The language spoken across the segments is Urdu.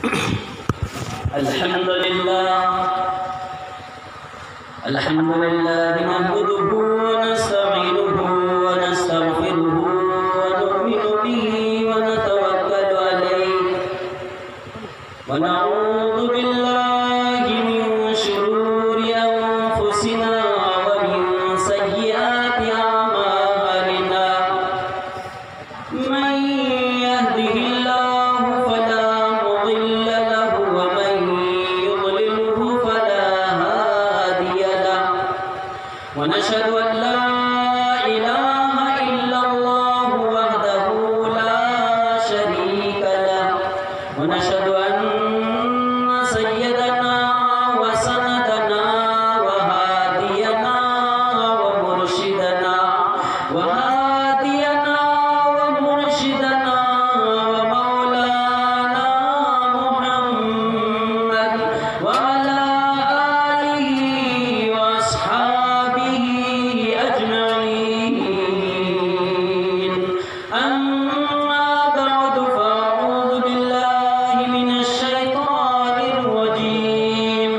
الحمد لله نحمده ونستعينه ونستغفره ونؤمن به ونتوكل عليه ونعوذ بالله من شرور أنفسنا ومن سيئات أعمالنا من يهده الله فلا مضل له ومن يضلله فلا هادي له ونشهد أن لا إله إلا الله وحده لا شريك له ونشهد أن سيدنا وسندنا وهادينا ومرشدنا ومولانا محمد وعلى آله وأصحابه أجمعين. أما بعد فأعوذ بالله من الشيطان الرجيم.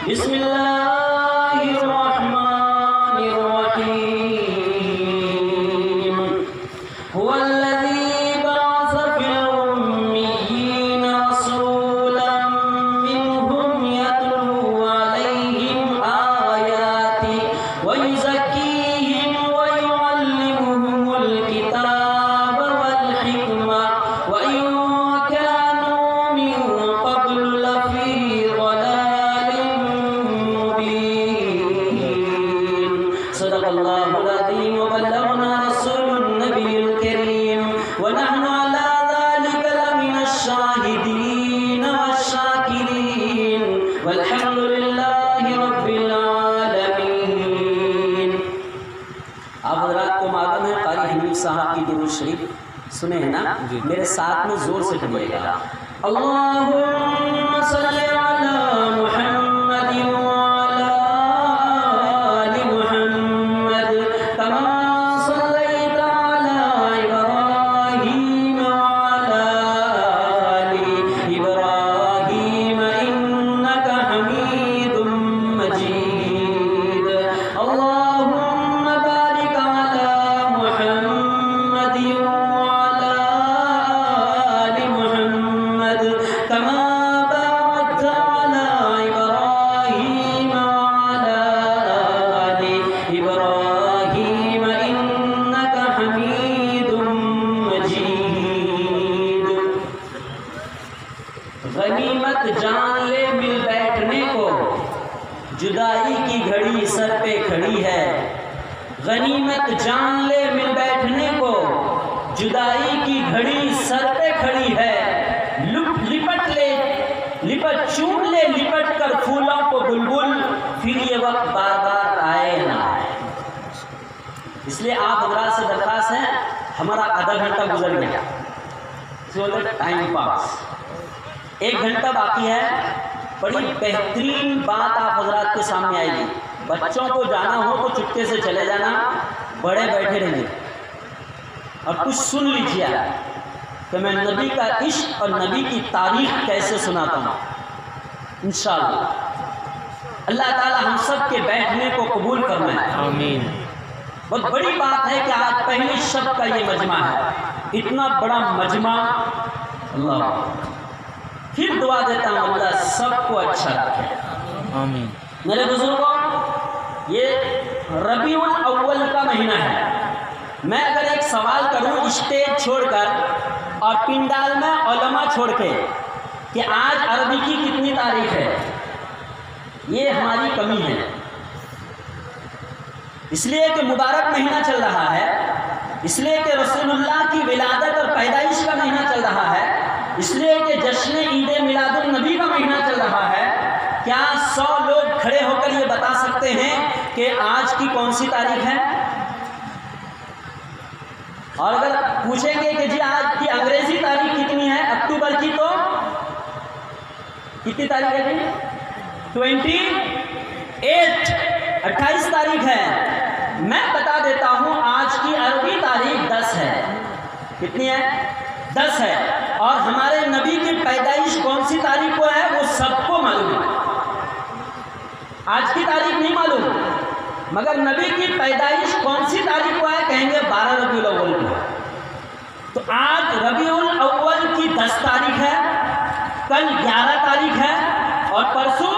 بسم الله الرحمن الرحيم. هو الذي بعث في الأميين رسولا منهم يتلو عليهم آياته ويزكيهم ويعلمهم الكتاب والحكمة وإن كانوا من قبل لفي ضلال مبين. صدق الله العظيم وبلغنا رسول النبي الكريم ونحن على ذلك لمن الشاهدين والشاكرين والحمد لله رب العالمين. آپ حضرات کو معلوم ہے قاری حنیف صاحب کی درود شریف سنے ہیں نا؟ میرے ساتھ میں زور سے پڑھیے گا. اللہم صلی علی محمد وعلی آل محمد کما صلیت علی ابراہیم وعلی آل ابراہیم انک حمید مجید. اللہم بارک علی محمد وعلی آل محمد کما بارکت علی ابراہیم وعلی آل ابراہیم انک حمید مجید. غنیمت جان لے مل بیٹھنے کو جدائی کی گھڑی سر پہ کھڑی ہے. غنیمت جان لے مل بیٹھنے کو جدائی کی گھڑی سر پہ کھڑی ہے. لپٹ چوم لے لپٹ کر پھولوں کو بلبل پھر یہ وقت بار بار آئے نہ آئے. اس لیے آپ حضرات سے درخواست ہے، ہمارا آدھا گھنٹہ گزر گیا، ٹائم پاس 1 گھنٹہ باقی ہے. بڑی بہترین بات آپ حضرات کے سامنے آئے گی. بچوں کو جانا ہو تو چپکے سے چلے جانا، بڑے بیٹھے رہیں اور کچھ سن لیجیے کہ میں نبی کا عشق اور نبی کی تاریخ کیسے سناتا ہوں. انشاءاللہ اللہ تعالی ہم سب کے بیٹھنے کو قبول فرمائے. آمین. بہت بڑی بات ہے کہ آج پہلی شب کا یہ مجمع ہے. اتنا بڑا مجمع، اللہ پھر دعا دیتا ہوں اللہ سب کو اچھا رکھے. آمین. میرے بزرگوں، یہ ربیع الاول کا مہینہ ہے. میں اگر ایک سوال کروں اسٹیج چھوڑ کر اور پنڈال میں علماء چھوڑ کے کہ آج عربی کی کتنی تاریخ ہے، یہ ہماری کمی ہے. اس لیے کہ مبارک مہینہ چل رہا ہے، اس لیے کہ رسول اللہ کی ولادت اور پیدائش کا مہینہ چل رہا ہے، اس لیے کہ جشن عید میلاد النبی کا مہینہ چل رہا ہے. کیا 100 لوگ کھڑے ہو کر یہ بتا سکتے ہیں کہ آج کی کون سی تاریخ ہے؟ اور اگر پوچھیں گے کہ جی آج کی انگریزی تاریخ کتنی ہے اکتوبر کی، تو کتنی تاریخ ہے جی؟ 28 تاریخ ہے. میں بتا دیتا ہوں آج کی عربی تاریخ 10 ہے. کتنی ہے؟ 10 ہے. اور ہمارے نبی کی پیدائش کون سی تاریخ کو ہے وہ سب کو معلوم ہے، آج کی تاریخ نہیں معلوم، مگر نبی کی پیدائش کون سی تاریخ کو ہے کہیں گے 12 ربیع الاول کو ہے۔ تو آج ربیع الاول کی 10 تاریخ ہے، کل 11 تاریخ ہے اور پرسوں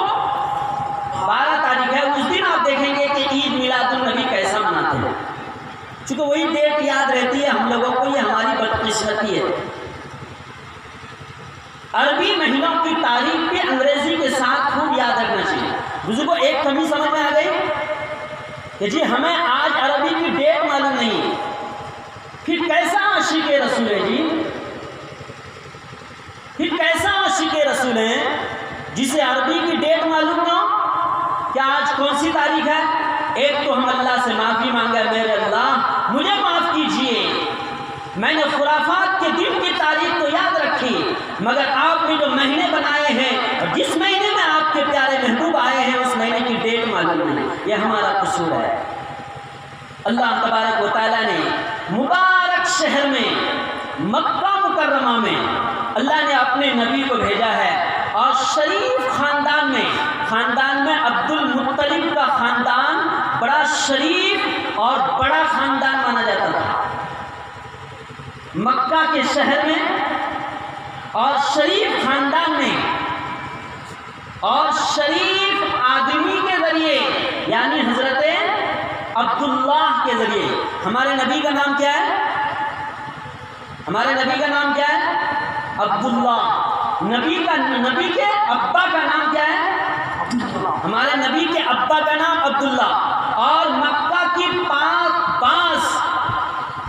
12 تاریخ ہے۔ اس دن آپ دیکھیں گے کہ عید میلاد النبی کیسا مناتے ہیں، چونکہ وہی ڈیٹ یاد رہتی ہے ہم لوگوں کو، یہ ہماری بدقسمتی ہے۔ عربی مہینوں کی تاریخ بھی انگریزی کے ساتھ خوب یاد رکھنا چاہیے۔ بزرگوں ایک کمی سمجھ میں آ گئی کہ جی ہمیں آج عربی کی ڈیٹ معلوم نہیں ہے، پھر کیسا عاشق رسول ہے جی؟ پھر کیسا عاشق رسول ہے جسے عربی کی ڈیٹ معلوم نہ ہو؟ کیا آج کون سی تاریخ ہے؟ ایک تو ہم اللہ سے معافی مانگا، میرے اللہ مجھے معاف کیجئے، میں نے خرافات کے دن کی تاریخ تو یاد رکھی، مگر آپ نے جو مہینے بنائے ہیں اور جس مہینے میں آپ کے پیارے محبوب آئے ہیں اس مہینے کی ڈیٹ معلوم نہیں، یہ ہمارا قصور ہے۔ اللہ تبارک و تعالیٰ نے مبارک شہر میں مکہ مکرمہ میں اللہ نے اپنے نبی کو بھیجا ہے، اور شریف خاندان میں عبد المطلب کا خاندان بڑا شریف اور بڑا خاندان مانا جاتا تھا مکہ کے شہر میں، اور شریف خاندان میں اور شریف آدمی کے ذریعے یعنی حضرت عبداللہ کے ذریعے ہمارے نبی کا نام کیا ہے؟ ہمارے نبی کا نام کیا ہے؟ عبداللہ۔ نبی کے ابا کا نام کیا ہے؟ ہمارے نبی کے ابا کا نام عبداللہ، اور مکہ کی 5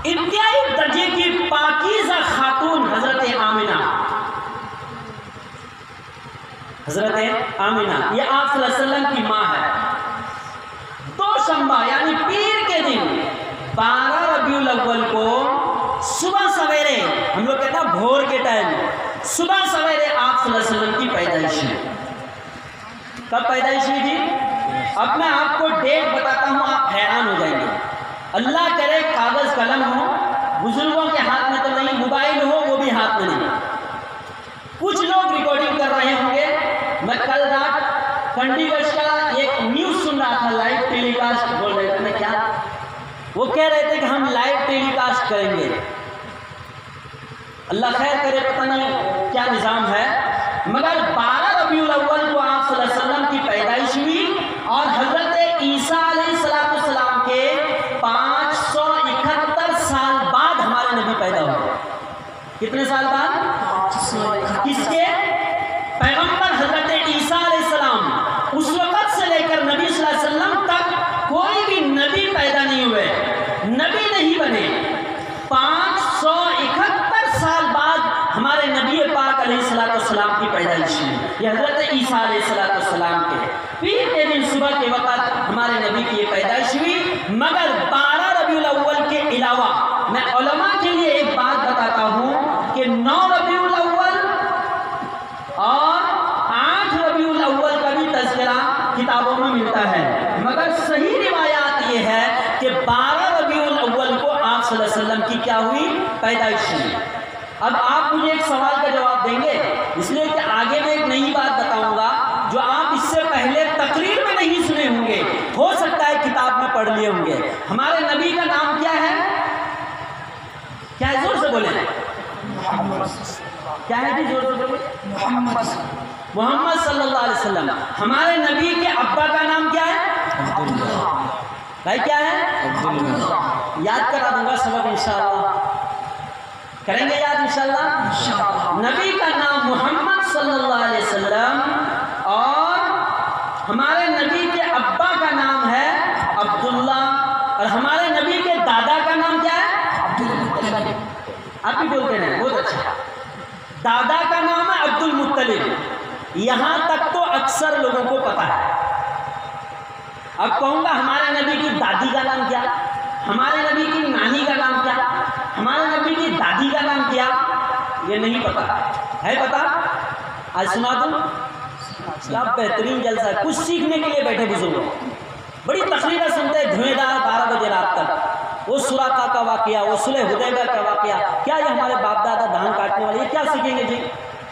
انتہائی درجے کی پاکیزہ خاتون حضرت آمینہ یہ آپ صلی اللہ علیہ وسلم کی ماں ہے۔ دوشنبہ یعنی پیر کے دن 12 ربیع الاول کو صبح سویرے، ہم لوگ کہتے ہیں بھور کے ٹائم، صبح سویرے آپ صلی اللہ علیہ وسلم کی پیدائش ہے۔ کب پیدائش ہوئی تھی؟ اب میں آپ کو ڈیٹ بتاتا ہوں، آپ حیران ہو جائیں گے۔ اللہ کرے کاغذ قلم ہو، بزرگوں کے ہاتھ میں تو نہیں، موبائل ہو وہ بھی ہاتھ میں نہیں۔ کچھ لوگ ریکارڈنگ کر رہے ہوں گے۔ میں کل رات کنڈی گشت کا ایک نیوز سن رہا تھا، لائیو ٹیلی کاسٹ بول رہے تھے، کیا وہ کہہ رہے تھے کہ ہم لائیو ٹیلی کاسٹ کریں گے۔ اللہ خیر کرے، پتہ نہیں کیا نظام ہے، مگر 12 ربیع الاول کو آپ صلی اللہ علیہ وسلم کی پیدائش ہوئی، اور حضرت عیسیٰ علیہ السلام کے 571 سال بعد ہمارے نبی پیدا ہوئے۔ کتنے سال بعد؟ کس کے؟ پیغمبر حضرت عیسیٰ علیہ السلام۔ اس وقت سے لے کر نبی صلی اللہ علیہ وسلم تک کوئی بھی نبی پیدا نہیں ہوئے، نبی نہیں بنے۔ 571 سال بعد ہمارے نبی پاک علیہ السلام کی پیدائش ہوئی، یہ حضرت عیسیٰ علیہ السلام کے پیر کے دن صبح کے وقت ہمارے نبی کی یہ پیدائش ہوئی۔ مگر 12 ربیع الاول کے علاوہ میں علماء کے لیے ایک بات بتاتا ہوں کہ 9 ربیع الاول اور 8 ربیع الاول کا بھی تذکرہ کتابوں میں ملتا ہے، مگر صحیح روایات یہ ہے کہ 12 ربیع الاول کو آپ صلی اللہ علیہ وسلم کی کیا ہوئی؟ پیدائش ہوئی۔ اب آپ مجھے ایک سوال کا جواب دیں گے، اس لیے کہ آگے میں ایک نئی بات بتاؤں گا جو آپ اس سے پہلے تقریر میں نہیں سنے ہوں گے، ہو سکتا ہے کتاب میں پڑھ لیے ہوں گے۔ ہمارے نبی کا نام کیا ہے؟ کیا ہے؟ زور سے بولیں۔ کیا ہے جی؟ زور سے بولیں۔ محمد صلی اللہ علیہ وسلم۔ ہمارے نبی کے ابا کا نام کیا ہے؟ بھائی کیا ہے؟ یاد کرا دوں گا سبق انشاءاللہ، کریں گے یاد انشاءاللہ۔ نبی کا نام محمد صلی اللہ علیہ وسلم، اور ہمارے نبی کے ابا کا نام ہے عبداللہ، اور ہمارے نبی کے دادا کا نام کیا ہے؟ آپ بھی بولتے ہیں، بہت اچھا۔ دادا کا نام ہے عبد المطلب، یہاں تک تو اکثر لوگوں کو پتا ہے۔ اب کہوں گا ہمارے نبی کی دادی کا نام کیا، ہمارے نبی کی نانی کا نام کیا، ہمارے نبی کی دادی کا نام کیا، یہ نہیں پتا ہے۔ پتا؟ آج سنا دوں، کیا بہترین جلسہ ہے، کچھ سیکھنے کے لیے بیٹھے بزرگوں، بڑی تقریریں سنتے ہیں دھویں دار 12 بجے رات تک، وہ سراقہ کا واقعہ، وہ صلح حدیبیہ کا واقعہ، کیا یہ ہمارے باپ دادا دھان کاٹنے والے، یہ کیا سیکھیں گے جی؟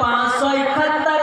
571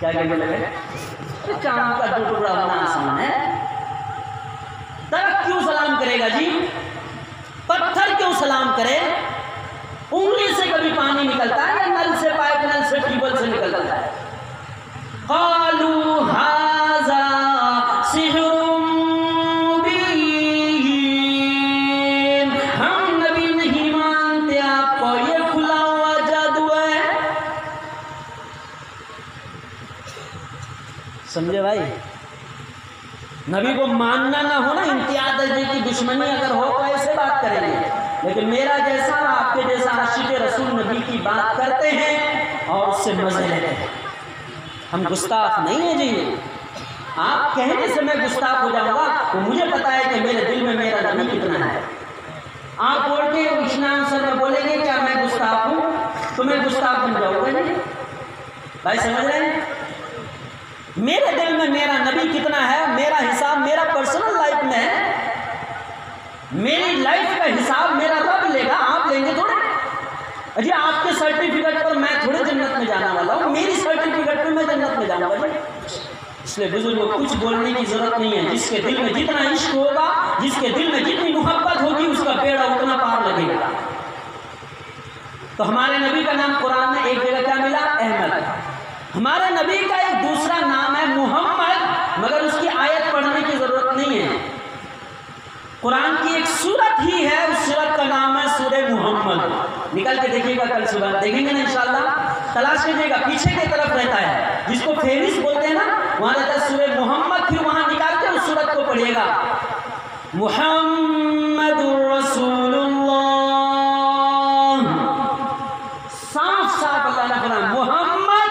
کیا کہنے لگے؟ چاند کا 2 ٹکڑا ہونا آسان ہے، درخت کیوں سلام کرے گا جی؟ پتھر کیوں سلام کرے؟ انگلی سے کبھی پانی نکلتا ہے یا نل سے، پائپ نل سے، ٹیوبل سے نکلتا ہے؟ قالوا ھذا سحر مبین، ہم نبی نہیں مانتے آپ کو، یہ کھلا ہوا جادو ہے۔ سمجھے بھائی؟ نبی کو ماننا نہ ہونا، امتیاز درجے کی دشمنی اگر ہو تو ایسے بات کریں گے، لیکن میرا جیسا اور آپ کے جیسا عاشق رسول نبی کی بات کرتے ہیں اور اس سے مزے لیتے ہیں۔ ہم گستاخ نہیں ہیں جی، آپ کہنے سے میں گستاخ ہو جاؤں گا تو مجھے پتا ہے کہ میرے دل میں میرا نبی کتنا ہے۔ آپ بول کے اشنان سر میں بولیں گے کیا میں گستاخ ہوں تو میں گستاخ بن جاؤں گا جی؟ بھائی سمجھ رہے ہیں؟ میرے دل میں میرا نبی کتنا ہے، میرا حساب میرا پرسنل لائف میں ہے، میری لائف کا حساب میرا رب لے گا، آپ لیں گے تھوڑے؟ جی آپ کے سرٹیفکیٹ پر میں تھوڑے جنت میں جانا والا ہوں، میری سرٹیفکیٹ پر میں جنت میں جاؤں گا جی۔ اس لیے بزرگوں کچھ بولنے کی ضرورت نہیں ہے، جس کے دل میں جتنا عشق ہوگا، جس کے دل میں جتنی محبت ہوگی، اس کا بیڑا اتنا پار لگے گا۔ تو ہمارے نبی کا نام قرآن میں ایک جگہ کیا ملا؟ احمد۔ ہمارے نبی کا ایک دوسرا نام ہے محمد، مگر اس کی آیت پڑھنے کی ضرورت نہیں ہے۔ قرآن کی ایک سورت ہی ہے، اس سورت کا نام ہے سورہ محمد۔ نکل کے دیکھیے گا، کل صبح دیکھیں گے نا انشاءاللہ، تلاش کیجیے گا، پیچھے کی طرف رہتا ہے، جس کو فہرست بولتے ہیں نا، وہاں رہتا ہے سورہ محمد، پھر وہاں نکال کے اس سورت کو پڑھیے گا، محمد رسول اللہ، صاف صاف اللہ نے فرمایا محمد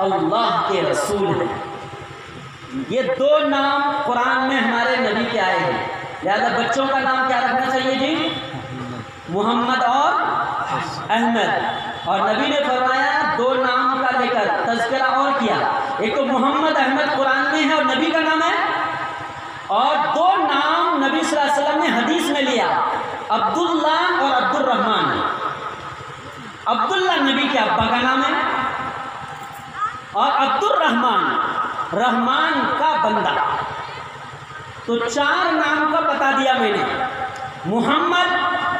اللہ کے رسول ہیں۔ یہ 2 نام قرآن میں ہمارے نبی کے آئے ہیں، لہذا بچوں کا نام کیا رکھنا چاہیے جی؟ محمد اور احمد۔ اور نبی نے فرمایا 2 نام کا لے کر تذکرہ اور کیا، ایک تو محمد احمد قرآن میں ہے اور نبی کا نام ہے، اور 2 نام نبی صلی اللہ علیہ وسلم نے حدیث میں لیا، عبداللہ اور عبد الرحمن۔ عبداللہ نبی کے ابا کا نام ہے اور عبد الرحمن رحمان کا بندہ۔ تو 4 نام کا بتا دیا میں نے، محمد،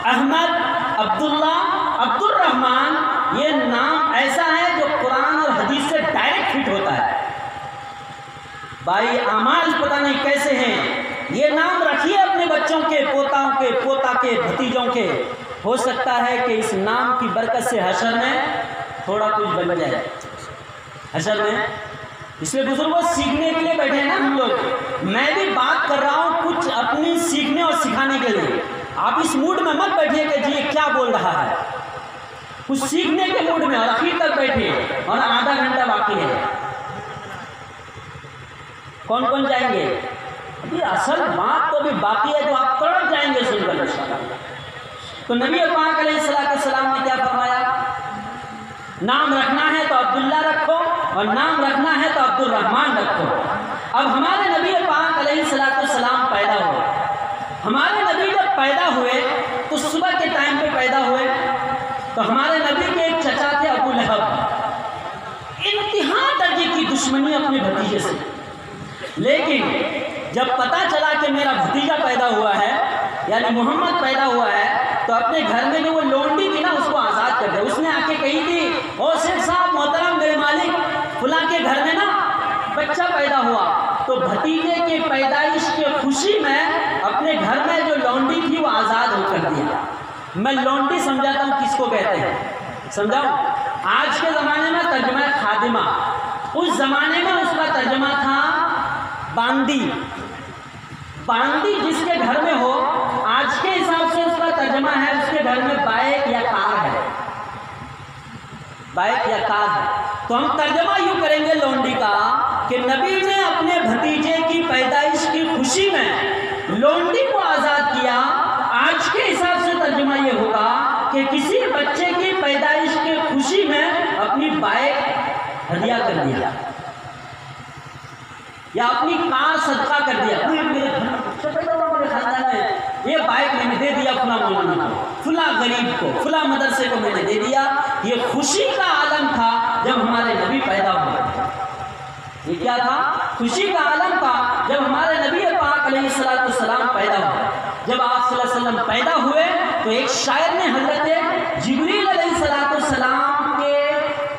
احمد، عبداللہ، عبد الرحمن۔ یہ نام ایسا ہے جو قرآن اور حدیث سے ڈائریکٹ فٹ ہوتا ہے۔ بھائی اعمال پتہ نہیں کیسے ہیں، یہ نام رکھیے اپنے بچوں کے، پوتاؤں کے، پوتا کے، بھتیجوں کے، ہو سکتا ہے کہ اس نام کی برکت سے حشر میں تھوڑا کچھ بن جائے، حشر میں۔ اس لیے بزرگوں سیکھنے کے لیے بیٹھے ہیں نا ہم لوگ، میں بھی بات کر رہا ہوں کچھ اپنی سیکھنے اور سکھانے کے لیے۔ آپ اس موڈ میں مت بیٹھیے کہ جی یہ کیا بول رہا ہے، کچھ سیکھنے کے موڈ میں، اور آخر تک بیٹھیے، اور آدھا گھنٹہ باقی ہے۔ کون کون جائیں گے؟ ابھی اصل بات تو ابھی باقی ہے، جو آپ تڑپ جائیں گے سن کر انشاءاللہ۔ تو نبی پاک علیہ السلام نے کیا فرمایا؟ نام رکھنا ہے تو عبداللہ رکھو، اور نام رکھنا ہے تو عبد الرحمن رکھو۔ اب ہمارے نبی پاک علیہ السلام پیدا ہوئے، ہمارے نبی جب پیدا ہوئے تو صبح کے ٹائم پہ پیدا ہوئے، تو ہمارے نبی کے ایک چچا تھے ابو لہب، انتہا درجے کی دشمنی اپنے بھتیجے سے۔ لیکن جب پتا چلا کہ میرا بھتیجا پیدا ہوا ہے، یعنی محمد پیدا ہوا ہے، تو اپنے گھر میں جو وہ لونڈی تھی نا اس کو آزاد کر دیا۔ اس نے آ کے کہی تھی، او شیخ صاحب محترم میرے مالک، فلاں کے گھر میں نا بچہ پیدا ہوا، تو بھتیجے کے پیدائش کے خوشی میں اپنے گھر میں جو لونڈی تھی وہ آزاد ہو کر دیا۔ میں لونڈی سمجھاتا ہوں کس کو کہتے ہیں، سمجھاؤ؟ آج کے زمانے میں ترجمہ خادمہ، اس زمانے میں اس کا ترجمہ تھا باندی۔ باندی جس کے گھر میں ہو، آج کے حساب سے اس کا ترجمہ ہے اس کے گھر میں بائک یا کار ہے، بائک یا کار ہے۔ تو ہم ترجمہ یوں کریں گے لونڈی کا کہ نبی نے اپنے بھتیجے کی پیدائش کی خوشی میں لونڈی کو آزاد کیا۔ آج کے حساب سے ترجمہ یہ ہوگا کہ کسی بچے کی پیدائش کی خوشی میں اپنی بائک ہدیہ کر دیا یا اپنی کار صدقہ کر دیا۔ میرے خاندان میں یہ بائک میں نے دے دیا فلاں مولانا کو، فلاں غریب کو، فلاں مدرسے کو میں نے دے دیا۔ یہ خوشی کا عالم تھا جب ہمارے نبی پیدا ہوئے۔ یہ کیا تھا؟ خوشی کا عالم تھا جب ہمارے نبی پاک علیہ السلام پیدا ہوئے. جب آپ صلی اللہ علیہ وسلم پیدا ہوئے تو ایک شاعر نے حضرت جبریل علیہ السلام کے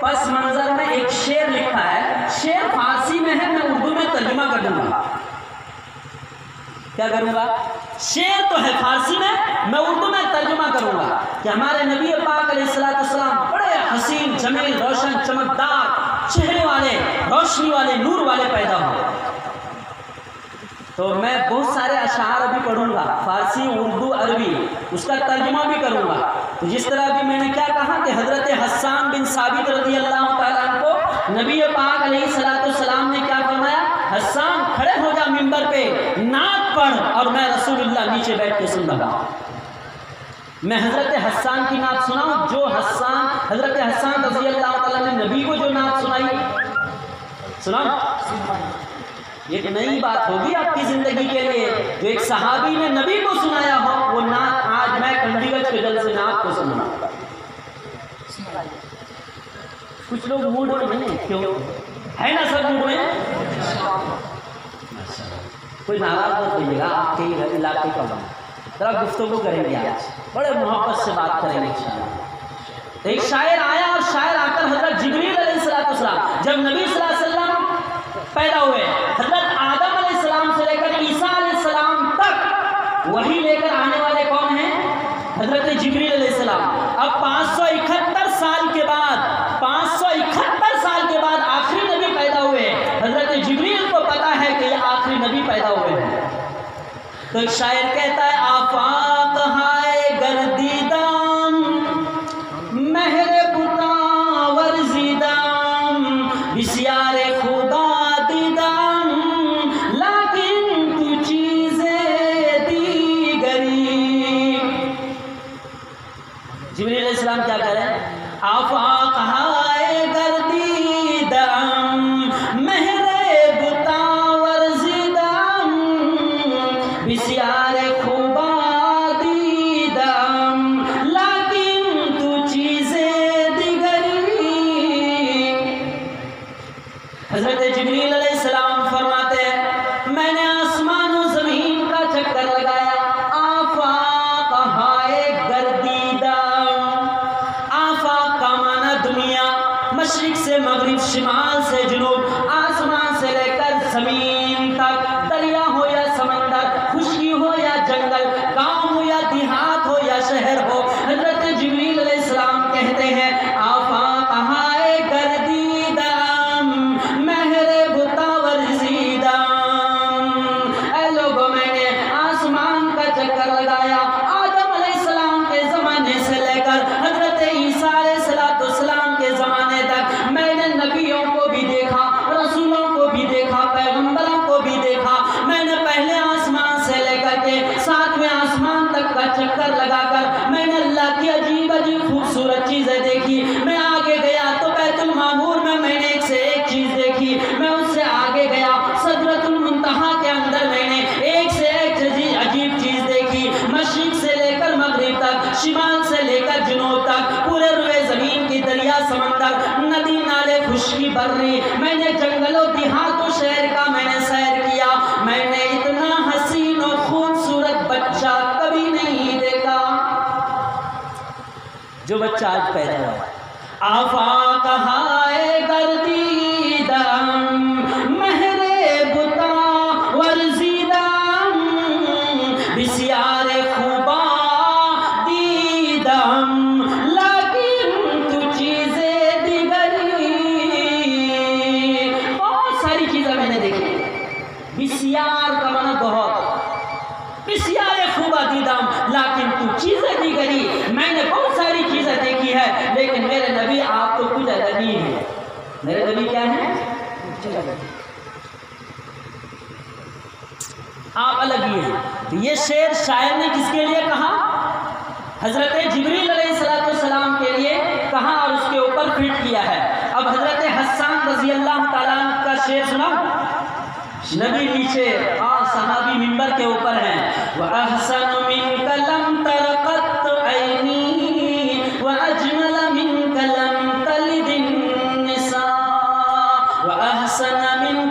پس منظر میں ایک شعر لکھا ہے. شعر فارسی میں ہے، میں اردو میں ترجمہ کر دوں گا. کیا کروں گا؟ شعر تو ہے فارسی میں اردو میں ترجمہ کروں گا کہ ہمارے نبی پاک علیہ السلام بڑے حسین جمیل روشن چمکدار چہرے والے روشنی والے نور والے پیدا ہوئے. تو میں بہت سارے اشعار ابھی پڑھوں گا، فارسی اردو عربی، اس کا ترجمہ بھی کروں گا. تو جس طرح بھی میں نے کیا کہا کہ حضرت حسان بن ثابت رضی اللہ تعالیٰ عنہ کو نبی پاک علیہ السلام نے کیا فرمایا؟ حسان کھڑے ہو جا منبر پہ، نعت پڑھ، اور میں رسول اللہ نیچے بیٹھ کے سن رہا ہوں. میں حضرت حسان کی نعت سناؤں جو حضرت حسان رضی اللہ تعالیٰ نے نبی کو جو نعت سنائی، سناؤں؟ ایک نئی بات ہوگی آپ کی زندگی کے لیے، جو ایک صحابی نے نبی کو سنایا ہو وہ نعت آج میں کنڈی گنج کے جلسے نعت کو سننا. کچھ لوگ موڈ میں نہیں، کیوں ہے نا سب موڈ میں؟ کوئی ناراض مت ہوئیے گا، آپ کے علاقے کا ذرا گفتگو کریں گے، آج بڑے محبت سے بات کریں گے انشاءاللہ. ایک شاعر آیا اور شاعر آ کر حضرت جبریل علیہ السلام جب نبی صلی اللہ علیہ وسلم پیدا ہوئے، حضرت آدم علیہ السلام سے لے کر عیسیٰ علیہ السلام تک وہی لے کر آنے والے کون ہیں؟ حضرت جبریل علیہ السلام. اب 571 سال کے بعد آخری نبی پیدا ہوئے. حضرت جبریل کو پتا ہے کہ یہ آخری نبی پیدا ہوئے ہیں. تو ایک شاعر کہتا ہے آفاق ہائے گردیدام مہر بتا ورزیدام بسیار خدا دیدام لیکن تو چیزیں دیگری. جبریل علیہ السلام کیا کہہ رہے ہیں؟ آفاق ہائے گردیدام مہر بتا ورزیدام بسیار خوبا دیدم لیکن تو چیزیں دیگری. حضرت جبریل علیہ السلام فرماتے ہیں میں نے آسمان و زمین کا چکر لگایا. آفاق ہائے گردیدم، آفاق کا معنی دنیا، مشرق سے مغرب، شمال سے جنوب، آسمان سے لے کر زمین تک، دریا ہو یا سمندر، خشکی ہو یا جنگل، گاؤں ہو یا دیہات ہو یا شہر ہو. حضرت جبریل علیہ السلام کہتے ہیں آفاق ہائے گردیدم مہر بتا ورزیدم. اے لوگوں میں نے آسمان کا چکر لگایا، آدم علیہ السلام کے زمانے سے لے کر حضرت عیسیٰ علیہ السلام کے زمانے تک میں نے نبیوں کو بھی دیکھا، رسولوں کو بھی دیکھا، پیغمبروں کو بھی دیکھا. میں نے پہلے آسمان سے لے کر کے 7ویں آسمان تک کا چکر لگا کر میں نے اللہ کی عجیب عجیب خوبصورت چیزیں دیکھی. میں آگے گیا تو بیت المعمور میں نے ایک سے ایک چیز دیکھی. میں اس سے آگے گیا سدرۃ المنتہا کے اندر میں نے ایک سے ایک عجیب چیز دیکھی. مشرق سے لے کر مغرب تک، شمال سے لے کر جنوب تک، پورے روئے زمین کی دریا سمندر ندی نالے خشکی بری، میں نے جنگل و دیہات و شہر کا میں نے سیر کیا. میں نے اتنا حسین و خوبصورت بچہ کبھی نہیں دیکھا جو بچہ آج پیدا ہوا. آفاق ہائے گردیدم مہر بتا ورزیدم بسیار خوبا دیدم لیکن تو چیزیں دیگری. بہت ساری چیزیں میں نے دیکھی. بسیار کا معنی بہت، بسیار خوبا دیدم لیکن تو چیزیں دیگری. میں نے بہت ساری چیزیں دیکھی ہے لیکن میرے نبی آپ تو کچھ الگ ہی ہیں. میرے نبی کیا ہیں؟ آپ الگ ہی ہیں. یہ شعر شاعر نے کس کے لیے کہا؟ حضرت جبریل علیہ السلام کے لیے کہا اور اس کے اوپر فٹ کیا ہے. اب حضرت حسان رضی اللہ تعالیٰ عنہ کا شعر سنا. نبی نیچے اور صحابی منبر کے اوپر ہیں. وَأَحْسَنُ مِنْكَ لَمْ تَرْقَتْ عَيْنِي وَأَجْمَلَ مِنْكَ لَمْ تَلِدِ النِّسَاء وَأَحْسَنَ مِنْكَ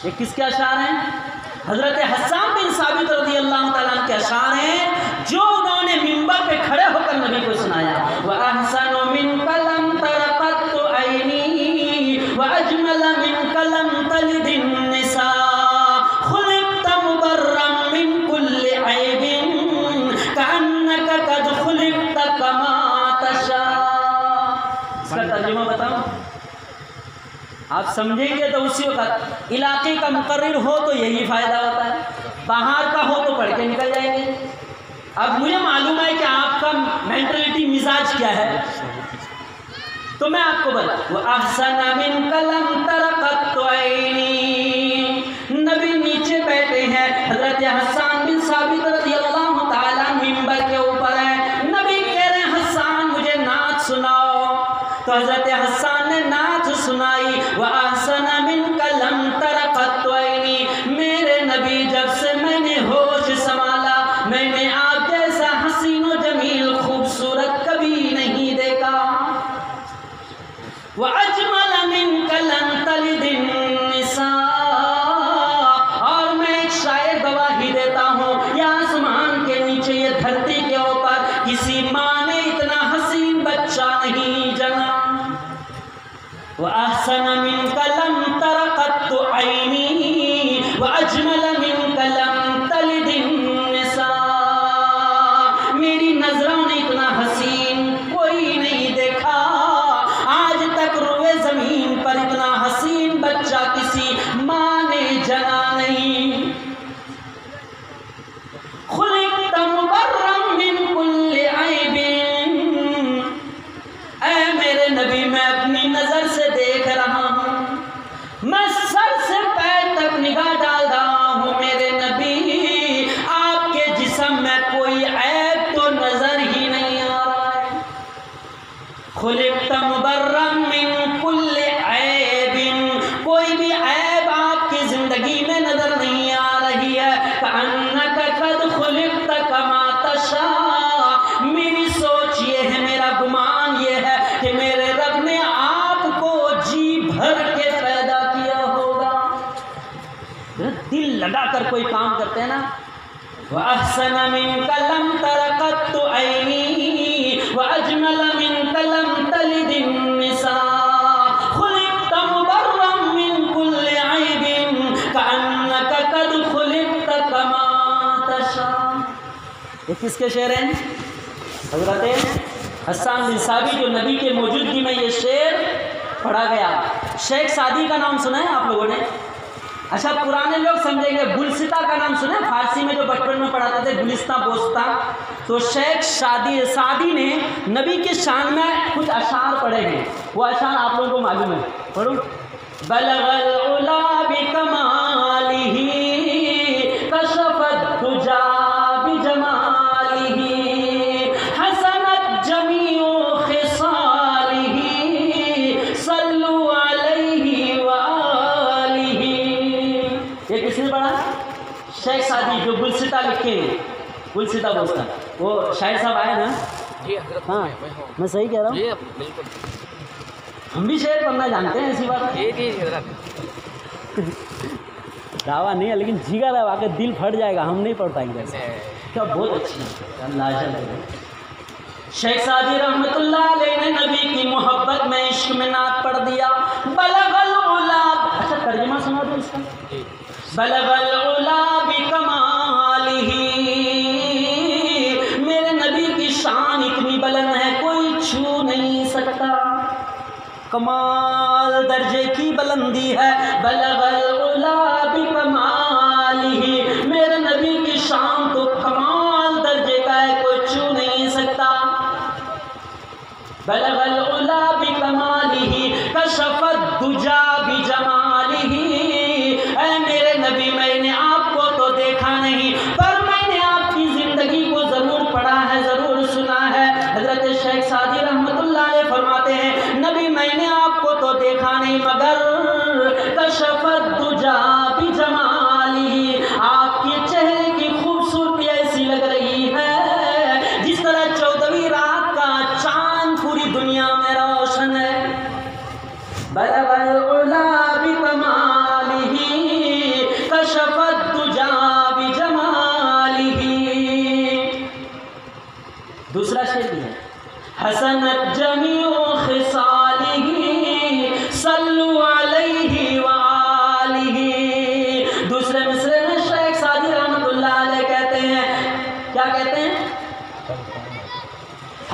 یہ کس کے اشعار ہیں؟ حضرت حسان بن ثابت رضی اللہ تعالیٰ عنہ کے اشعار ہیں جو انہوں نے منبر پہ کھڑے ہو کر نبی کو سنایا. وَأَحْسَنُ مِنْكَ لَمْ تَرَ قَطُّ عَيْنِي وَأَجْمَلَ مِنْكَ لَمْ تَلِدِ النِّسَاءُ خُلِقْتَ مُبَرًّا مِنْ كُلِّ عَيْبٍ كَأَنَّكَ قَدْ خُلِقْتَ كَمَا تَشَاءُ. اس کا ترجمہ بتاؤں؟ آپ سمجھیں گے تو اسی وقت علاقے کا مقرر ہو تو یہی فائدہ ہوتا ہے، باہر کا ہو تو پڑھ کے نکل جائیں گے. اب مجھے معلوم ہے کہ آپ کا مینٹلٹی مزاج کیا ہے، تو میں آپ کو بتاؤں. وَأَحْسَنَ مِنْكَ لَمْ تَرَ قَطُّ عَيْنِي. نبی نیچے بیٹھے ہیں، حضرت حسان بن ثابت رضی اللہ تعالیٰ ممبر کے اوپر ہیں. نبی کہہ رہے ہیں حسان مجھے نعت سناؤ، تو حضرت حسان نے نعت سنائی. وَأَحْسَنَ مِنْكَ لَمْ تَرَ قَطُّ عَيْنِي. میرے نبی جب سے میں نے ہوش سنبھالا میں نے آپ جیسا حسین و جمیل خوبصورت کبھی نہیں دیکھا. وَأَجْمَلَ مِنْكَ لَمْ تَلِدِ النِّسَاءُ. اور میں ایک شاعر گواہی دیتا ہوں، یہ آسمان کے نیچے یہ دھرتی کے اوپر کسی ماں نے اتنا حسین بچہ نہیں جنا. وَأَحْسَنَ مِنْكَ لَمْ تَرَ قَطُّ عَيْنِي وَأَجْمَلَ مِنْكَ لَمْ تَلِدِ النِّسَاءُ. میری نظروں نے اتنا حسین کوئی نہیں دیکھا، آج تک روئے زمین پر اتنا حسین بچہ کسی ماں نے جنا نہیں. خُلِقْتَ مُبَرًّا مِنْ كُلِّ عَيْبٍ. اے میرے نبی میں اپنی نظر سے دیکھ رہا ہوں، میں سر سے پیر تک نگاہ ڈال رہا ہوں. میرے نبی آپ کے جسم میں کوئی عیب تو نظر ہی نہیں آ رہا ہے. خُلِقْتَ مُبَرًّا مِنْ كُلِّ عَيْبٍ. کوئی بھی عیب آپ کی زندگی میں نظر نہیں آ رہی ہے. كَأَنَّكَ قَدْ خُلِقْتَ كَمَا تَشَاءُ. میری سوچ یہ ہے، میرا گمان یہ ہے کہ میرے رب نے آپ کو جی بھر کے پیدا کیا ہوگا. دل لگا کر کوئی کام کرتے ہیں نا. وَأَحْسَنَ مِنْكَ لَمْ تَرَ قَطُّ عَيْنِي وَأَجْمَلَ مِنْكَ لَمْ تَلِدِ النِّسَاءُ خُلِقْتَ مُبَرًّا مِنْ كُلِّ عَيْبٍ كَأَنَّكَ قَدْ خُلِقْتَ كَمَا تَشَاءُ. یہ کس کے شعر ہیں؟ حضرت حسان بن ثابت. جو نبی کے موجودگی میں یہ شعر پڑھا گیا. شیخ سعدی کا نام سنا ہے آپ لوگوں نے؟ اچھا پرانے لوگ سمجھیں گے گلستہ کا نام سنا ہے؟ فارسی میں جو بچپن میں پڑھاتے تھے گلستہ بوستہ. تو شیخ سعدی نے نبی کے شان میں کچھ اشعار پڑھے ہیں. وہ اشعار آپ لوگوں کو معلوم ہے، پڑھوں. بلغ العلا بکمالہ کشف الدجا بجمالہ حسنت جمیع خصالہ صلوا علیہ وآلہ. یہ کس نے پڑھا؟ شیخ سعدی جو گلستہ لکھے ہیں، گلستہ بوستہ. وہ شاعر صاحب آئے نا؟ جی حضرت. ہاں میں صحیح کہہ رہا ہوں؟ جی بالکل. ہم بھی شعر پڑھنا جانتے ہیں، ایسی بات جی جی حضرت. دعویٰ نہیں ہے لیکن جگر ہے، واقعی دل پھٹ جائے گا، ہم نہیں پڑھ پائیں گے. کیا بہت اچھی ہے، اللہ. شیخ سعدی رحمۃ اللہ علیہ نے نبی کی محبت میں عشق میں نعت پڑھ دیا. بلغ العلا. اچھا ترجمہ سنا دو اس کا. بلغ العلا بکمالہ. میرے نبی کی شان اتنی بلند ہے کوئی چھو نہیں سکتا، کمال درجے کی بلندی ہے. بلغ العلا بکمالہ. میرے نبی کی شان تو کمال درجے کا ہے، کوئی چھو نہیں سکتا. بلغ العلا بکمالہ کشف الدجا بجمالہ. اے میرے نبی میں نے آپ کو تو دیکھا نہیں پر میں نے آپ کی زندگی کو ضرور پڑھا ہے، ضرور سنا ہے. حضرت شیخ سعدی رحمۃ اللہ علیہ فرماتے ہیں نبی میں نے آپ کو تو دیکھا نہیں مگر کشف الدجا بجمالہ. آپ کے چہرے کی خوبصورتی ایسی لگ رہی ہے جس طرح 14ویں رات کا چاند پوری دنیا میں روشن ہے. بلغ العلا بکمالہ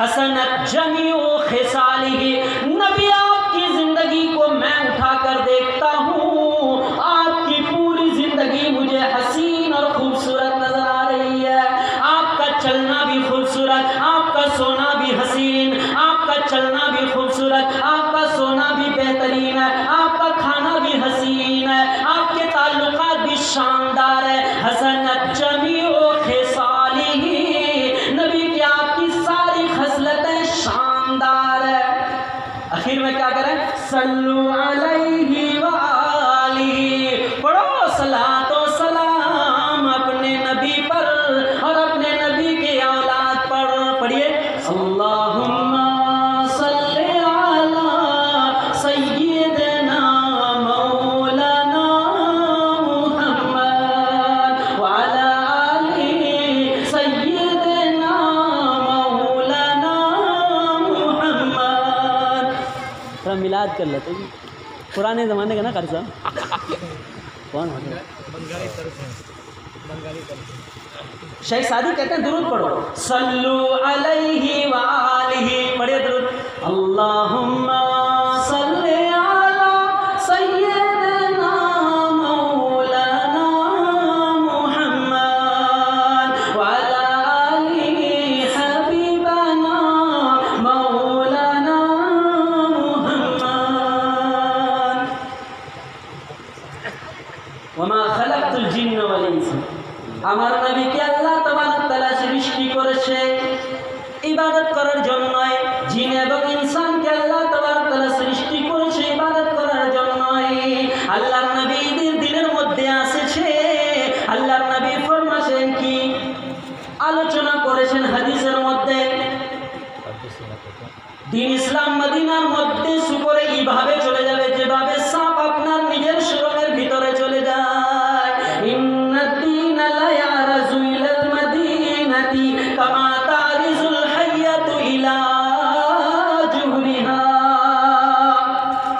حسنت جمیع خصالہ، نبی آپ کی زندگی کو میں اٹھا کر دیکھتا ہوں، آپ کی پوری زندگی مجھے حسین اور خوبصورت نظر آ رہی ہے۔ آپ کا چلنا بھی خوبصورت، آپ کا سونا بھی حسین، آپ کا چلنا بھی خوبصورت، آپ کا سونا بھی بہترین ہے، آپ کا کھانا بھی حسین ہے، آپ کے تعلقات بھی شاندار ہے۔ حسنت جمیع خصالہ، نبی کی آپ کی ساری خصلتیں شاندار ہے۔ آخر میں کیا کریں؟ صلو علیہ وآلہ، پڑھو صلاۃ و سلام اپنے نبی پر اور اپنے نبی کے اولاد پر۔ پڑھیے اللہم صلی علی سیدنا مولانا محمد وعلی آلہ سیدنا مولانا محمد۔ تھوڑا میلاد کر لیتے جی، پرانے زمانے کا نا قرضہ کون ہوتا ہے؟ شیخ سعدی کہتے ہیں درود پڑھو، صلو علیہ وآلہ، پڑھے درود، اللہم صلی علی سیدنا مولانا محمد وعلی آلہ حبیبنا مولانا محمد۔ وما خلقت الجن والانس، আমার নবীকে আল্লাহ তাবারক তাআলা সৃষ্টি করেছে ইবাদত করার জন্য, জিন এবং ইনসানকে আল্লাহ তাবারক তাআলা সৃষ্টি করেছে ইবাদত করার জন্য। আল্লাহর নবীদের দিনের মধ্যে আসছে, আল্লাহর নবী ফরমাছেন কি, আলোচনা করেছেন হাদিসের মধ্যে, দিন ইসলাম মদিনার মধ্যে সুকরে এইভাবে চলে যাবে যেভাবে সাপ আপনার নিজের সুরঙ্গের ভিতরে চলে যায়। ইন্নাদ দীনা লা ইয়ারজু ইলাল মাদিনাতি কামা তারিজুল হাইয়াতু ইলা জুহরিহা।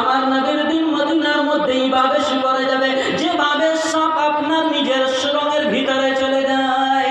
আমার নবীর দিন মদিনার মধ্যে এইভাবে শুরু যাবে যেভাবে সাপ আপনার নিজের সুরঙ্গের ভিতরে চলে যায়।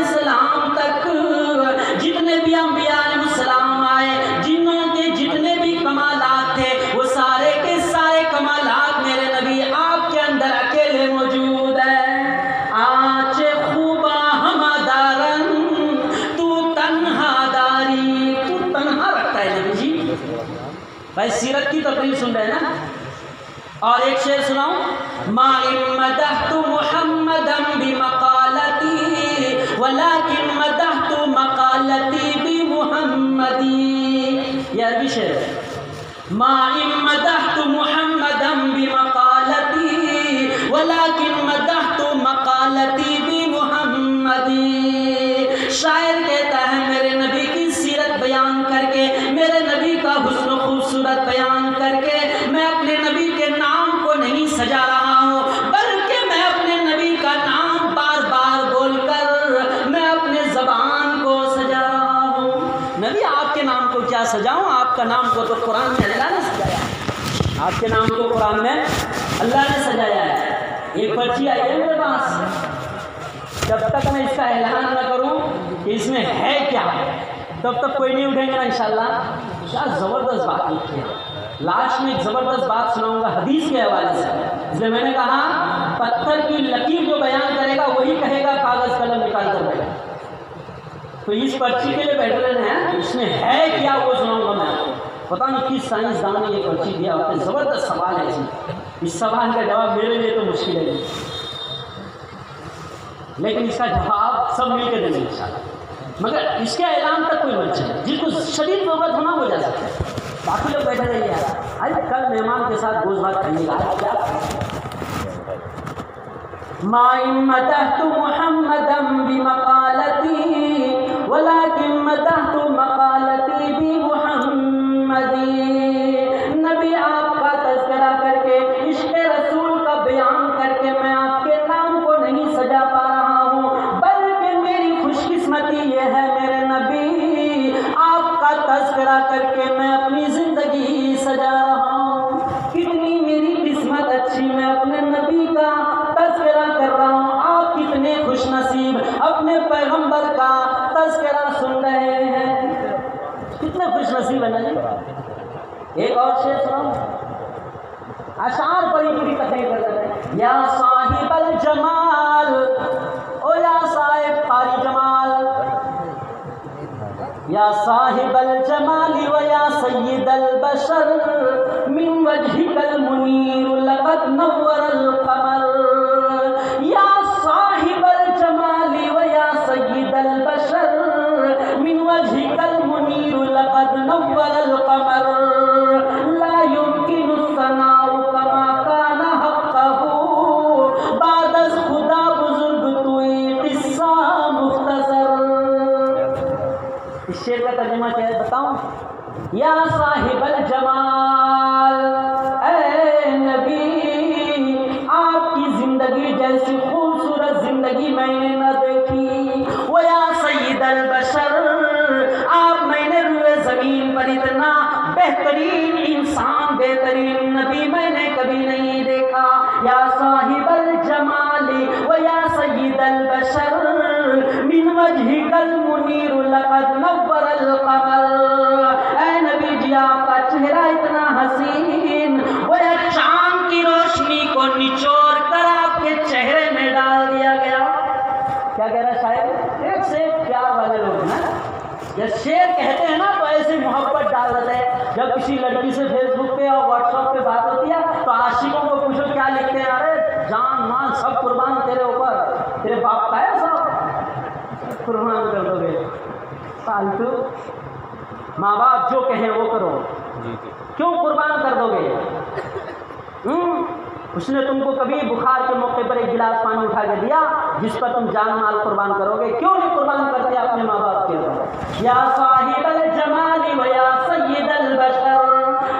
اسلام تک جتنے بھی انبیاء علیہ السلام آئے، جنوں کے جتنے بھی کمالات تھے، وہ سارے کے سارے کمالات میرے نبی آپ کے اندر اکیلے موجود ہیں۔ آج خوبا ہما دارن تو تنہا داری، تو تنہا رکھتا ہے نبی جی۔ بھائی سیرت کی تقریر سن رہے ہیں نا؟ اور ایک شعر سناؤں، ما مدحت محمدا بمقالتی ولكن مدحت مقالتی بمحمدی، یہ عربی شعر ہے۔ ما مدحت محمدا بمقالتی ولكن مدحت مقالتی بمحمدی۔ شاعر کہتا ہے میرے نبی کی سیرت بیان کر کے، میرے نبی کا حسن و خوبصورت بیان کر کے میں اپنے نبی کے نام کو نہیں سجا رہا ہوں، بلکہ میں اپنے نبی کا نام بار بار بول کر میں اپنے زبان کو سجا رہا ہوں۔ نبی آپ کے نام کو کیا سجاؤں؟ آپ کا نام کو تو قرآن میں اللہ نے سجایا ہے، آپ کے نام کو قرآن میں اللہ نے سجایا ہے۔ ایک پرچی آئی ہے میرے پاس، جب تک میں اس کا اعلان نہ کروں کہ اس میں ہے کیا، تب تک کوئی نہیں اٹھیں گے نا انشاءاللہ۔ کیا زبردست بات لکھی ہے، لاسٹ میں ایک زبردست بات سناؤں گا حدیث کے حوالے سے، اس لیے میں نے کہا پتھر کی لکیر جو بیان کرے گا وہی کہے گا کاغذ قلم نکال کر بیٹھا۔ تو اس پرچی کے لیے بیٹھ رہے ہیں، اس میں ہے کیا وہ سناؤں گا میں آپ کو۔ پتہ نہیں کس سائنسدان نے یہ پرچی دیا ہوتا ہے، زبردست سوال ہے اس سوال کا جواب میرے لیے تو مشکل ہے، لیکن اس کا جواب سب مل کے دیں گے انشاءاللہ، مگر اس کے اعلان تک کوئی مت چلے، جس کو شدید ضرورت ہونا وہ جا سکتا ہے۔ باقی لوگ بیٹھے رہیے یار، آج کل مہمان کے ساتھ گوشت بات کرنے کا کیا۔ ما مدحت محمدا بمقالتی ولكن مدحت مقالتی بمحمدی۔ نبی آپ کا تذکرہ کر کے، عشق رسول کا بیان کر کے میں آپ کے نام کو نہیں سجا پا رہا ہوں، بلکہ میری خوش قسمتی یہ ہے میرے نبی، آپ کا تذکرہ کر کے میں اپنی زندگی سجا رہا ہوں۔ کتنی میری قسمت اچھی، میں اپنے نبی کا تذکرہ کر رہا ہوں۔ آپ کتنے خوش نصیب، اپنے پیغمبر کا تذکرہ سن رہے ہیں، کتنے خوش نصیب ہے نا جی۔ ایک اور شعر سناؤں، اشعار پر ہی پوری تقریر کر رہے ہیں۔ یا صاحب الجمال، او یا صاحب قاری جمال، یا صاحب الجمال و یا سید البشر من وجهك المنیر لقد نور القمر۔ یا صاحب الجمال و یا سید البشر من وجهك المنیر لقد نور القمر۔ لا يمكن الثناء كما كان حقه بعد از خدا بزرگ توئی قصہ مختصر۔ اس شعر کا ترجمہ کیا ہے بتاؤں؟ یا صاحب الجمال، اے نبی آپ کی زندگی جیسی خوبصورت زندگی میں نے نہ دیکھی، و یا سید البشر آپ میں نے روئے زمین پر اتنا بہترین انسان، بہترین نبی میں نے کبھی نہیں دیکھا۔ یا صاحب الجمال و یا سید البشر من وجهك المنیر لقد نور القمر۔ اے نبی جی آپ کا چہرہ اتنا حسین، وہ چاند کی روشنی کو نچوڑ کر آپ کے چہرے میں ڈال دیا گیا۔ کیا کہہ رہا شاعر؟ ایک سے ایک پیار والے لوگ ہیں، جب شعر کہتے ہیں نا تو ایسی محبت ڈال دیتے ہیں۔ جب کسی لڑکی سے فیس بک پہ اور واٹس ایپ پہ بات ہوتی ہے تو عاشقوں کو پوچھو کیا لکھتے ہیں، ارے جان مان سب قربان تیرے اوپر، تیرے باپ کا ہے سب قربان کر دو گے، فالتو ماں باپ جو کہیں وہ کرو، کیوں قربان کر دو گے؟ اس نے تم کو کبھی بخار کے موقع پر ایک گلاس پانی اٹھا کے دیا جس پر تم جان مال قربان کرو گے؟ کیوں نہیں قربان کرتے اپنے ماں باپ کے اوپر؟ یا صاحب الجمال و یا سید البشر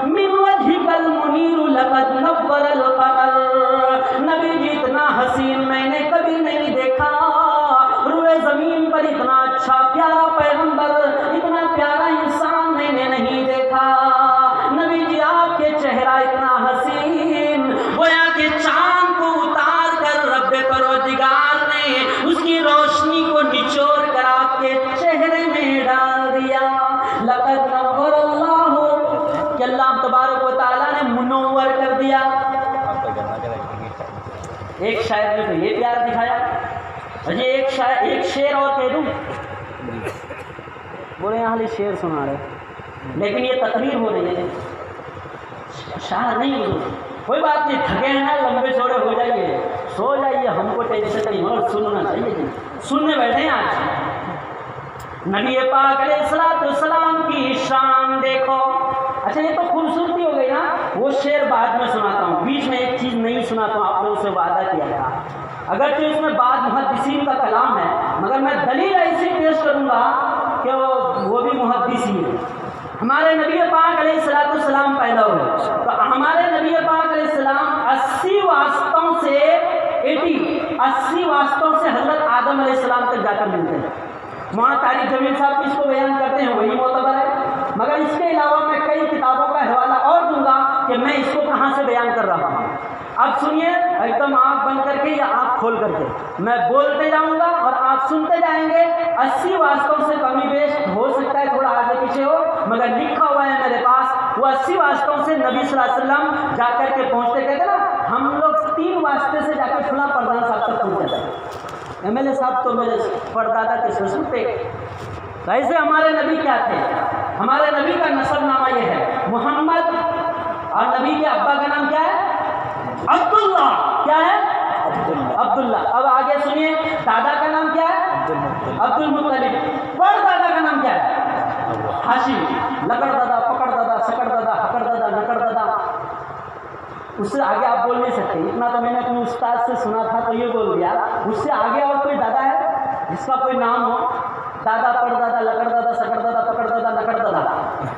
من وجهك المنیر لقد نور القمر۔ نبی جی اتنا حسین میں نے کبھی نہیں دیکھا، روئے زمین پر اتنا اچھا پیارا پیغمبر، اتنا پیارا انسان میں نے نہیں دیکھا۔ نبی جی آپ کے چہرہ اتنا حسین، گویا کہ چاند کو اتار کر رب پروردگار نے اس کی روشنی کو نچوڑ شاعر نے تو یہ پیار دکھایا، اجی ایک شعر اور کہہ دوں، بولے یہاں خالی شعر سنا رہے، لیکن یہ تقریر ہو رہی ہے، شاعر نہیں بولو، کوئی بات نہیں، تھکے ہیں نا، لمبے چوڑے ہو جائیے، سو جائیے، ہم کو ٹینشن نہیں، اور سننا چاہیے، سننے بیٹھے ہیں آج۔ نبی پاک علیہ السلام کی شان دیکھو۔ اچھا یہ تو خوبصورتی ہو گئی نا، وہ شعر بعد میں سناتا ہوں، بیچ میں ایک چیز نہیں سناتا ہوں، آپ لوگوں سے وعدہ کیا تھا، اگرچہ اس میں بعض محدثین کا کلام ہے، مگر میں دلیل ایسی پیش کروں گا کہ وہ بھی محدثین ہیں۔ ہمارے نبی پاک علیہ السلام پیدا ہوئے تو ہمارے نبی پاک علیہ السلام 80 واسطوں سے حضرت آدم علیہ السلام تک جا کر ملتے ہیں۔ وہاں طارق جمیل صاحب اس کو بیان کرتے ہیں، وہی معتبر ہے، مگر اس کے علاوہ میں کئی کتابوں کا حوالہ اور دوں گا کہ میں اس کو کہاں سے بیان کر رہا ہوں۔ اب سنیے، ایک دم آنکھ بند کر کے یا آنکھ کھول کر کے میں بولتے جاؤں گا اور آپ سنتے جائیں گے۔ 80 واسطوں سے کمی بیش ہو سکتا ہے، تھوڑا آگے پیچھے ہو، مگر لکھا ہوا ہے میرے پاس، وہ 80 واسطوں سے نبی صلی اللہ علیہ وسلم جا کر کے پہنچتے، کہتے نا ہم لوگ 3 واسطے سے جا کے فلاں پردان صاحب تک پہنچ جاتے ہیں۔ ایم ایل اے صاحب تو میرے پردادا کے سسر تھے، ایسے ہمارے نبی کیا تھے؟ ہمارے نبی کا نسب نامہ یہ ہے محمد، اور نبی کے ابا کا نام کیا ہے؟ عبداللہ۔ کیا ہے؟ عبداللہ۔ اب آگے سنیے، دادا کا نام کیا ہے؟ عبد المطلب۔ بڑ دادا کا نام کیا ہے؟ ہاشم۔ لکڑ دادا، پکڑ دادا، سکڑ دادا، ہکڑ دادا، نکڑ دادا، اس سے آگے آپ بول نہیں سکتے، اتنا تو میں نے اپنے استاد سے سنا تھا تو یہ بول دیا۔ اس سے آگے اور کوئی دادا ہے جس کا کوئی نام ہو؟ دادا، پڑ دادا، لکڑ دادا، سکڑ دادا، پکڑ دادا، نکڑ دادا،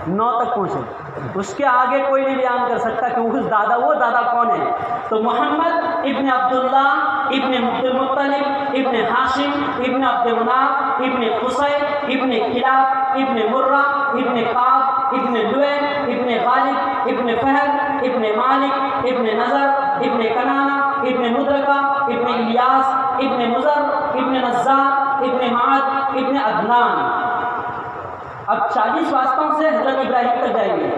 9 تک پہنچے، اس کے آگے کوئی نہیں بیان کر سکتا کہ وہ دادا کون ہے۔ تو محمد ابن عبداللہ ابن عبد المطلب ابن ہاشم ابن عبد مناف ابن قصی ابن کلاب ابن مرہ ابن کعب ابن لؤی ابن غالب ابن فہر ابن مالک ابن نضر ابن کنانہ ابن مدرکہ ابن الیاس ابن مزر ابن نزار ابن معد ابن عدنان۔ اب 40 واسطوں سے حضرت ابراہیم تک جائیں گے۔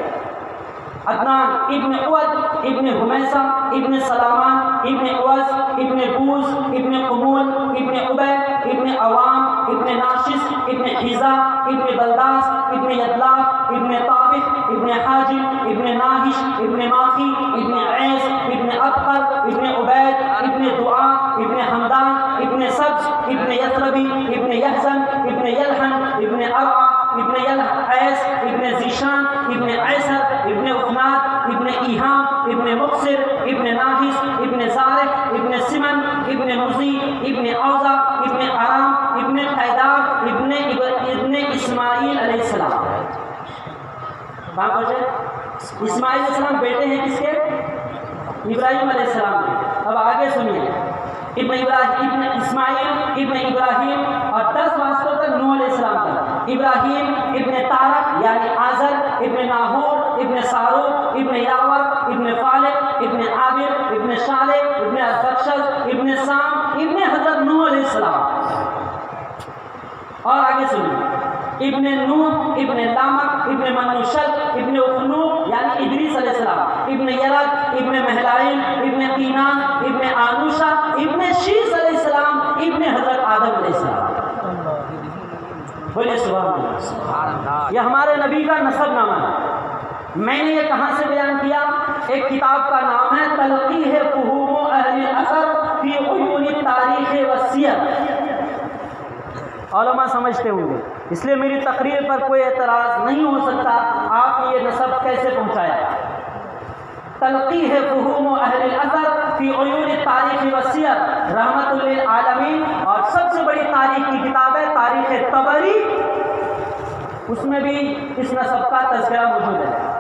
عدنان ابن عود ابن حمیسہ ابن سلامان ابن اوس ابن بوز ابن قمول ابن عبید ابن عوام ابن ناشس ابن حیزہ ابن بلداس ابن یدلاف ابن طابق ابن حاجب ابن ناہش ابن ماخی ابن عیس ابن ابقر ابن عبید ابن دعا ابن حمدان ابن سبز ابن یثربی ابن یحزن ابن یلحن ابن ارعا ابن یلحیس ابن زیشان ابن عیسر ابن عثمان ابن ایہام ابن مقصر ابن ناحس ابن زارق ابن سمن ابن مزی ابن اوزا ابن ارام ابن قیدار ابن اسماعیل علیہ السلام۔ کہاں پہنچے؟ اسماعیل علیہ السلام بیٹے ہیں کس کے؟ ابراہیم علیہ السلام کے۔ اب آگے سنیے، ابن اسماعیل ابن ابراہیم، اور 10 واسطوں تک نوح علیہ السلام تک، ابراہیم ابن طارق یعنی آزر ابن ناہور ابن سارو ابن یاور ابن فالق ابن عابر ابن شالح ابن ارفخشد ابن سام ابن حضرت نوح علیہ السلام۔ اور آگے سنیے، ابن نوح ابن لامک ابن منوشد ابن اخنوق یعنی ادریس علیہ السلام، ابن یرد ابن مہلائل ابن قینان ابن آنوشا ابن شیس علیہ السلام ابن حضرت آدم علیہ السلام۔ بولے سبحان اللہ۔ یہ ہمارے نبی کا نسب نامہ ہے۔ میں نے یہ کہاں سے بیان کیا؟ ایک کتاب کا نام ہے تلقیح فہوم اہل الاثر فی عیون التاریخ والسیر، علماء سمجھتے ہوں گے، اس لیے میری تقریر پر کوئی اعتراض نہیں ہو سکتا۔ آپ نے یہ نسب کیسے پہنچایا؟ تلقیح فہوم اہل الاثر فی عیون التاریخ والسیر، رحمت للعالمین، اور سب سے بڑی تاریخ کی کتاب ہے تاریخ طبری، اس میں بھی اس نسب کا تذکرہ موجود ہے۔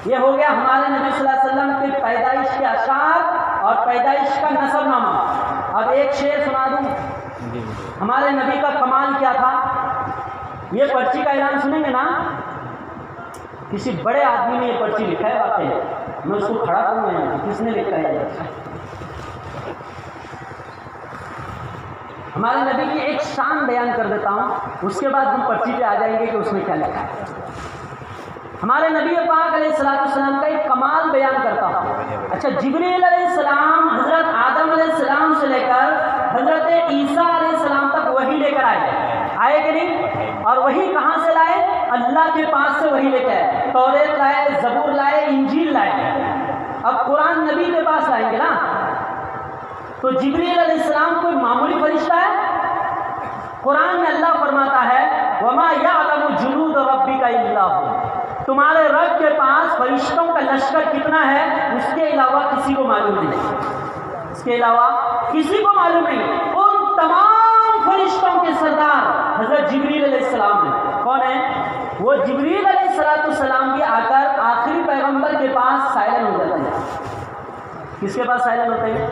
یہ ہو گیا ہمارے نبی صلی اللہ علیہ وسلم کی پیدائش کے اشعار اور پیدائش کا نسب نامہ۔ اب ایک شعر سنا دوں۔ ہمارے نبی کا کمال کیا تھا؟ یہ پرچی کا اعلان سنیں گے نا، کسی بڑے آدمی نے یہ پرچی لکھا ہے، واقعی میں اس کو کھڑا کروں گا یہاں، کس نے لکھا ہے؟ ہمارے نبی کی ایک شان بیان کر دیتا ہوں، اس کے بعد ہم پرچی پہ آ جائیں گے کہ اس میں کیا لکھا ہے۔ ہمارے نبی پاک علیہ السلام کا ایک کمال بیان کرتا ہوں۔ اچھا، جبریل علیہ السلام حضرت آدم علیہ السلام سے لے کر حضرت عیسیٰ علیہ السلام تک وہی لے کر آئے کہ نہیں؟ اور وہی کہاں سے لائے؟ اللہ کے پاس سے وہی لے کے آئے۔ توریت لائے، زبور لائے، انجیل لائے۔ اب قرآن نبی کے پاس لائیں گے نا، تو جبریل علیہ السلام کوئی معمولی فرشتہ ہے؟ قرآن میں اللہ فرماتا ہے وَمَا يَعْلَمُ جُنُودَ رَبِّكَ إِلَّا هُوَ، تمہارے رب کے پاس فرشتوں کا لشکر کتنا ہے اس کے علاوہ کسی کو معلوم نہیں، اس کے علاوہ کسی کو معلوم نہیں۔ ان تمام فرشتوں کے سردار حضرت جبریل علیہ السلام ہیں۔ کون ہیں وہ؟ جبریل علیہ السلام بھی آ کر آخری پیغمبر کے پاس سائلن ہو جاتے ہیں۔ کس کے پاس سائلن ہوتے ہیں؟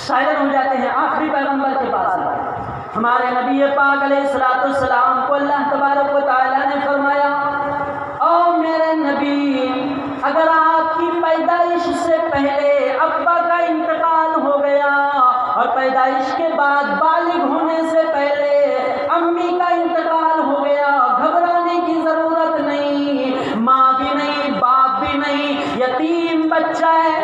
سائلن ہو جاتے ہیں آخری پیغمبر کے پاس۔ ہمارے نبی پاک علیہ السلام کو اللہ تبارک و تعالیٰ نے فرمایا او میرے نبی، اگر آپ کی پیدائش سے پہلے ابا کا انتقال ہو گیا اور پیدائش کے بعد بالغ ہونے سے پہلے امی کا انتقال ہو گیا، گھبرانے کی ضرورت نہیں، ماں بھی نہیں، باپ بھی نہیں، یتیم بچہ ہے،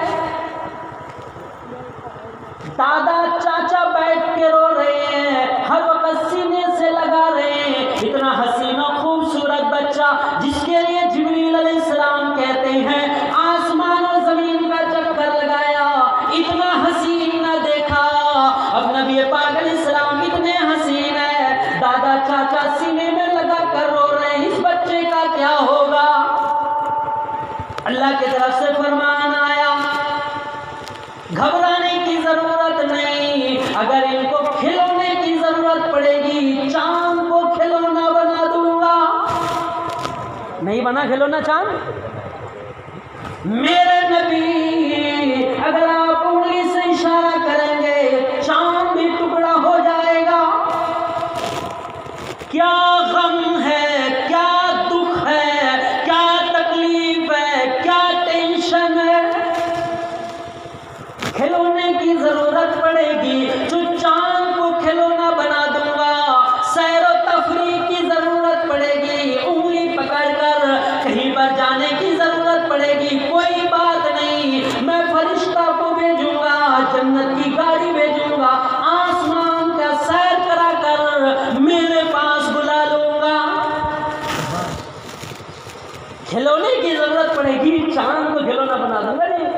دادا چاچا بیٹھ کے رو رہے ہیں، ہر وقت سینے سے لگا رہے ہیں، اتنا حسین و خوبصورت بچہ جس کے لیے جبریل علیہ السلام کہتے ہیں آسمان و زمین کا چکر لگایا، اتنا حسین نہ دیکھا۔ اب نبی پاک علیہ السلام اتنے حسین ہے، دادا چاچا سینے میں لگا کر رو رہے ہیں، اس بچے کا کیا ہوگا؟ اللہ کی طرف سے فرمان آیا گھبرانے کی ضرورت نہیں، اگر ان کو کھلونے کی ضرورت پڑے گی چاند کو کھلونا بنا دوں گا۔ نہیں بنا کھلونا چاند؟ میرے نبی اگر آپ انگلی سے اشارہ کریں گے چاند بھی ٹکڑا ہو جائے گا۔ کیا غم ہے، کیا دکھ ہے، کیا تکلیف ہے، کیا ٹینشن ہے، کھلونے کی ضرورت پڑے گی جو چاند کو کھلونا بنا دوں گا، سیر و تفریح کی ضرورت پڑے گی، انگلی پکڑ کر کہیں پر جانے کی ضرورت پڑے گی، کوئی بات نہیں، میں فرشتہ کو بھیجوں گا، جنت کی گاڑی بھیجوں گا، آسمان کا سیر کرا کر میرے پاس بلا لوں گا۔ کھلونے کی ضرورت پڑے گی چاند کو کھلونا بنا دوں گا۔ نہیں،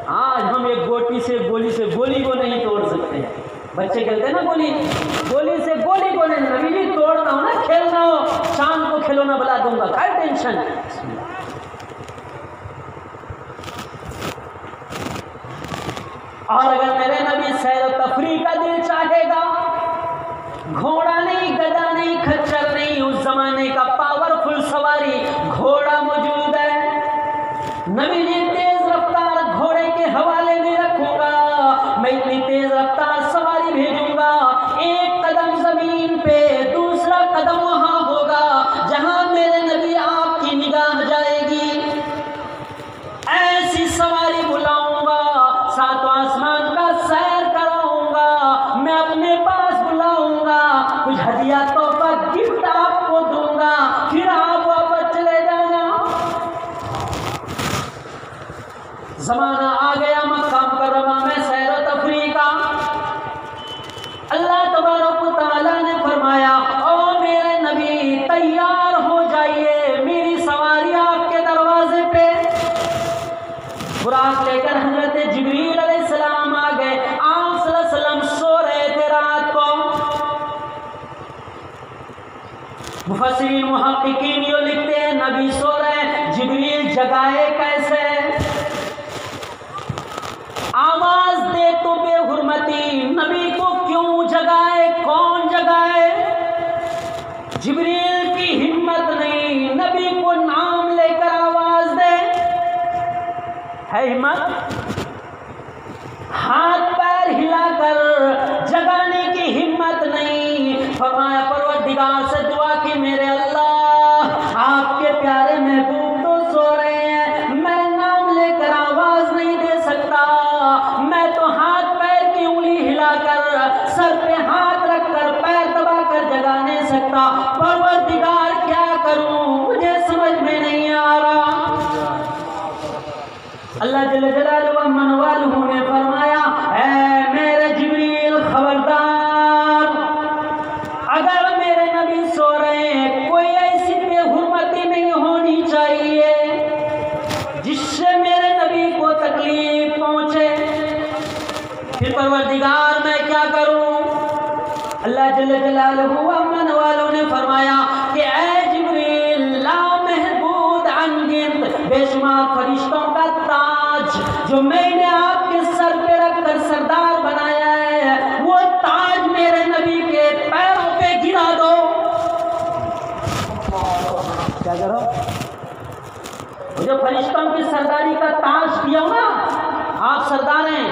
آج ہم ایک گوٹی سے گولی کو نہیں توڑ سکتے۔ بچے کہتے ہیں نا گولی سے گولی کو نہیں، نبی جی توڑنا ہو نا، کھیلنا ہو، شام کو کھلونا بلا دوں گا، کیا ٹینشن۔ اور اگر میرے نبی سیر و تفریح کا دل چاہے گا، گھوڑا نہیں، گدا نہیں، کھچر نہیں، اس زمانے کا پاورفل سواری گھوڑا موجود ہے، نبی جی تیز رفتار گھوڑے کے حوالے میں رکھوں گا، میں اتنی تیز رفتار سواری بھیجوں گا، ایک قدم زمین پہ دوسرا قدم وہاں ہوگا جہاں میرے نبی آپ کی نگاہ جائے گی، ایسی سواری بلاؤں گا، ساتوں آسمان کا سیر کراؤں گا، میں اپنے پاس بلاؤں گا، کچھ ہدیہ تحفہ گفٹ آپ کو دوں گا، پھر آپ واپس چلے جانا۔ زمانہ آ گیا مکہ مکرمہ میں سیر و تفریح کا۔ اللہ تبارک و تعالیٰ نے فرمایا او میرے نبی تیار ہو جائیے، میری سواری آپ کے دروازے پہ۔ براق لے کر حضرت جبریل علیہ السلام آ گئے، آپ صلی اللہ علیہ وسلم سو رہے تھے رات کو۔ مفسرین محققین یہ لکھتے ہیں نبی سو رہے، جبریل جگائے کیسے؟ آواز دے تو بے حرمتی، نبی کو کیوں جگائے، کون جگائے؟ جبریل کی ہمت نہیں، نبی کو نام لے کر آواز دے، ہے ہمت؟ ہاتھ پیر ہلا کر جگانے کی ہمت نہیں۔ فرمایا پروردگار سے دعا کی میرے اللہ آپ کے پیارے محبوب تو سو رہے ہیں، میں نام لے کر آواز نہیں دے سکتا، میں تو ہاتھ پیر کی انگلی ہلا کر سر پہ ہاتھ رکھ کر پیر دبا کر جگا نہیں سکتا، پروردگار کیا کروں مجھے سمجھ میں نہیں اللہ جل جلالہ و من والہ نے فرمایا اے میرے جبریل خبردار، اگر میرے نبی سو رہے ہیں کوئی ایسی بے حرمتی نہیں ہونی چاہیے جس سے میرے نبی کو تکلیف پہنچے، پھر پروردگار میں کیا کروں؟ اللہ جل جلالہ و من والہ نے فرمایا کہ اے جبریل لا محبود عن گنت، بے شمار فرشتوں کا تاج جو میں نے آپ کے سر پہ رکھ کر سردار بنایا ہے، وہ تاج میرے نبی کے پیروں پہ گرا دو۔ کیا کرو؟ جو فرشتوں کی سرداری کا تاج دیا ہو نا، آپ سردار ہیں،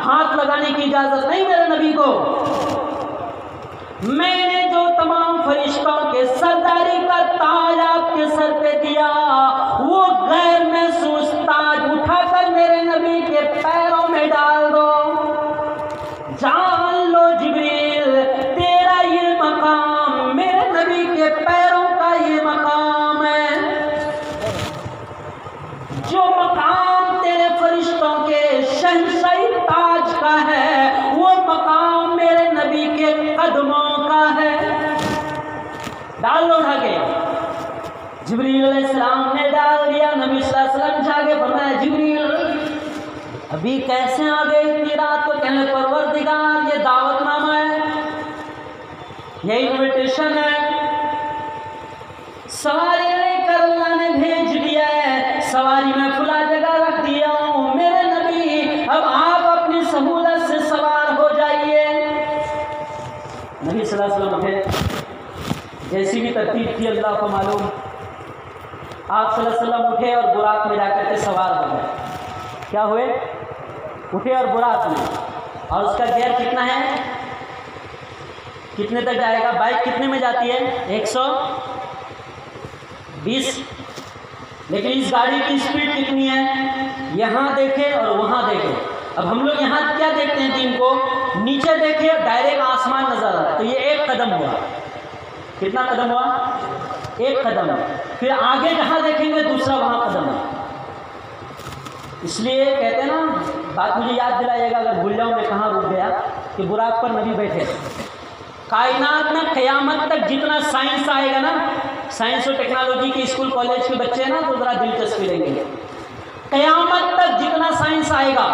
ہاتھ لگانے کی اجازت نہیں میرے نبی کو۔ میں نے جو تمام فرشتوں کے سرداری کا تاج آپ کے سر پہ دیا، وہ غیر محسوس تاج اٹھا کر میرے نبی کے پیروں میں ڈال دو۔ جان لو جبریل، تیرا یہ مقام میرے نبی کے پیروں کا یہ مقام ہے، جو مقام تیرے فرشتوں کے شہنشاہی تاج کا ہے، وہ مقام میرے نبی کے قدموں کا ہے۔ ڈال لو اٹھا کے۔ جبریل علیہ السلام نے ڈال دیا۔ نبی صلی اللہ علیہ وسلم جا کے فرمایا جبریل ابھی کیسے آ گئے اتنی رات کو؟ کہنے پروردگار یہ دعوت نامہ ہے، یہ انویٹیشن ہے، سواری لے کر اللہ نے بھیج دیا ہے، سواری میں کھلا جگہ رکھ دیا ہوں، میرے نبی اب آپ اپنی سہولت سے سوار ہو جائیے۔ نبی صلی اللہ علیہ وسلم اٹھے، جیسی بھی ترتیب تھی اللہ کو معلوم، آپ صلی اللہ علیہ وسلم اٹھے اور براق میں جا کر کے سوار ہو گئے۔ کیا ہوئے؟ اٹھے اور براق میں، اور اس کا گیئر کتنا ہے؟ کتنے تک جائے گا؟ بائک کتنے میں جاتی ہے؟ 120، لیکن اس گاڑی کی اسپیڈ کتنی ہے؟ یہاں دیکھے اور وہاں دیکھے۔ اب ہم لوگ یہاں کیا دیکھتے ہیں دن کو؟ نیچے دیکھے ڈائریکٹ آسمان نظر آ رہا ہے، تو یہ ایک قدم ہوا۔ کتنا قدم ہوا؟ ایک قدم۔ پھر آگے جہاں دیکھیں گے دوسرا وہاں قدم ہے۔ اس لیے کہتے ہیں نا، بات مجھے یاد دلائیے گا اگر بھول جاؤں میں کہاں رک گیا، کہ براق پر نبی بیٹھے۔ کائنات میں قیامت تک جتنا سائنس آئے گا نا، سائنس اور ٹیکنالوجی کے اسکول کالج کے بچے ہیں نا تو ذرا دلچسپی لیں گے، قیامت تک جتنا سائنس آئے گا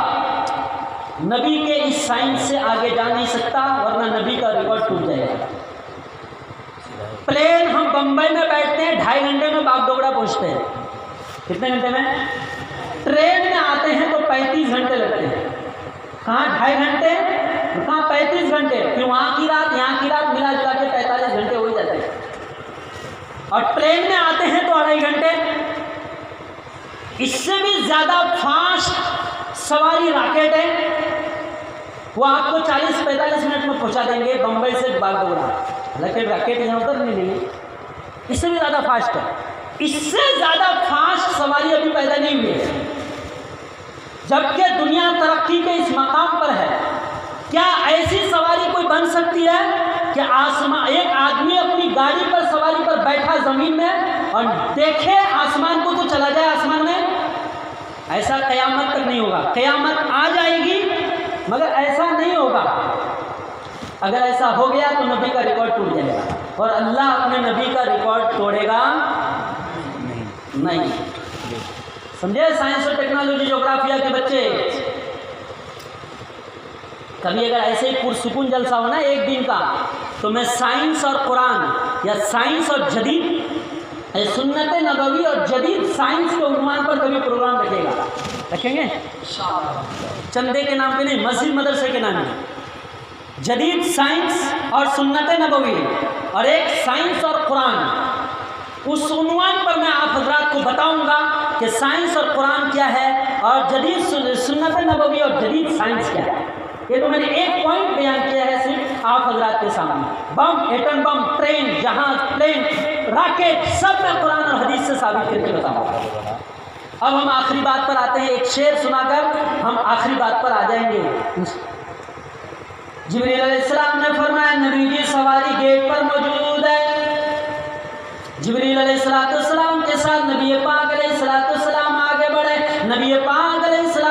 نبی کے اس سائنس سے آگے جا نہیں سکتا، ورنہ نبی کا ریکارڈ ٹوٹ جائے گا۔ پلین ہم بمبئی میں بیٹھتے ہیں 2.5 گھنٹے میں باگڈوگرا پہنچتے ہیں۔ کتنے گھنٹے میں؟ ٹرین میں آتے ہیں تو 35 گھنٹے لگتے ہیں۔ کہاں 2.5 گھنٹے، کہاں 35 گھنٹے، پھر وہاں کی رات یہاں کی رات ملا جلا کے 45 گھنٹے ہو جاتے ہیں۔ اور ٹرین میں آتے ہیں تو 2.5 گھنٹے۔ اس سے بھی زیادہ فاسٹ سواری راکٹ ہے، وہ آپ کو 40-45 منٹ میں پہنچا دیں گے بمبئی سے باگڈوگرا۔ حالانکہ راکٹ یہاں ادھر نہیں لیں گے، اس سے بھی زیادہ فاسٹ ہے۔ اس سے زیادہ فاسٹ سواری ابھی پیدا نہیں ہوئی ہے، جبکہ دنیا ترقی کے اس مقام پر ہے۔ کیا ایسی سواری کوئی بن سکتی ہے کہ آسمان، ایک آدمی اپنی گاڑی پر سواری پر بیٹھا زمین میں اور دیکھے آسمان کو تو چلا جائے آسمان میں؟ ایسا قیامت تک نہیں ہوگا۔ قیامت آ جائے گی مگر ایسا نہیں ہوگا۔ اگر ایسا ہو گیا تو نبی کا ریکارڈ ٹوٹ جائے گا، اور اللہ اپنے نبی کا ریکارڈ توڑے گا نہیں۔ سمجھے؟ سائنس اور ٹیکنالوجی جغرافیہ کے بچے، کبھی اگر ایسے ہی پرسکون جلسہ ہونا ایک دن کا، تو میں سائنس اور قرآن یا سائنس اور جدید سنت نبوی اور جدید سائنس کے عنوان پر کبھی پروگرام رکھے گا، رکھیں گے؟ چندے کے نام پہ نہیں، مسجد مدرسے کے نام پہ جدید سائنس اور سنت نبوی، اور ایک سائنس اور قرآن۔ اس عنوان پر میں آپ حضرات کو بتاؤں گا کہ سائنس اور قرآن کیا ہے، اور جدید سنت نبوی اور جدید سائنس کیا ہے۔ یہ تو میں نے ایک پوائنٹ بیان کیا ہے صرف آپ حضرات کے سامنے۔ بم، ایٹم بم، ٹرین، جہاز، پلین، راکٹ، سب میں قرآن اور حدیث سے ثابت کر کے بتاؤں گا۔ اب ہم آخری بات پر آتے ہیں، ایک شعر سنا کر ہم آخری بات پر آ جائیں گے۔ جبریل علیہ السلام نے فرمایا نبی کی سواری گیٹ پر موجود ہے۔ جبریل علیہ السلام کے ساتھ نبی پاک علیہ السلام آگے بڑھے۔ نبی پاک علیہ السلام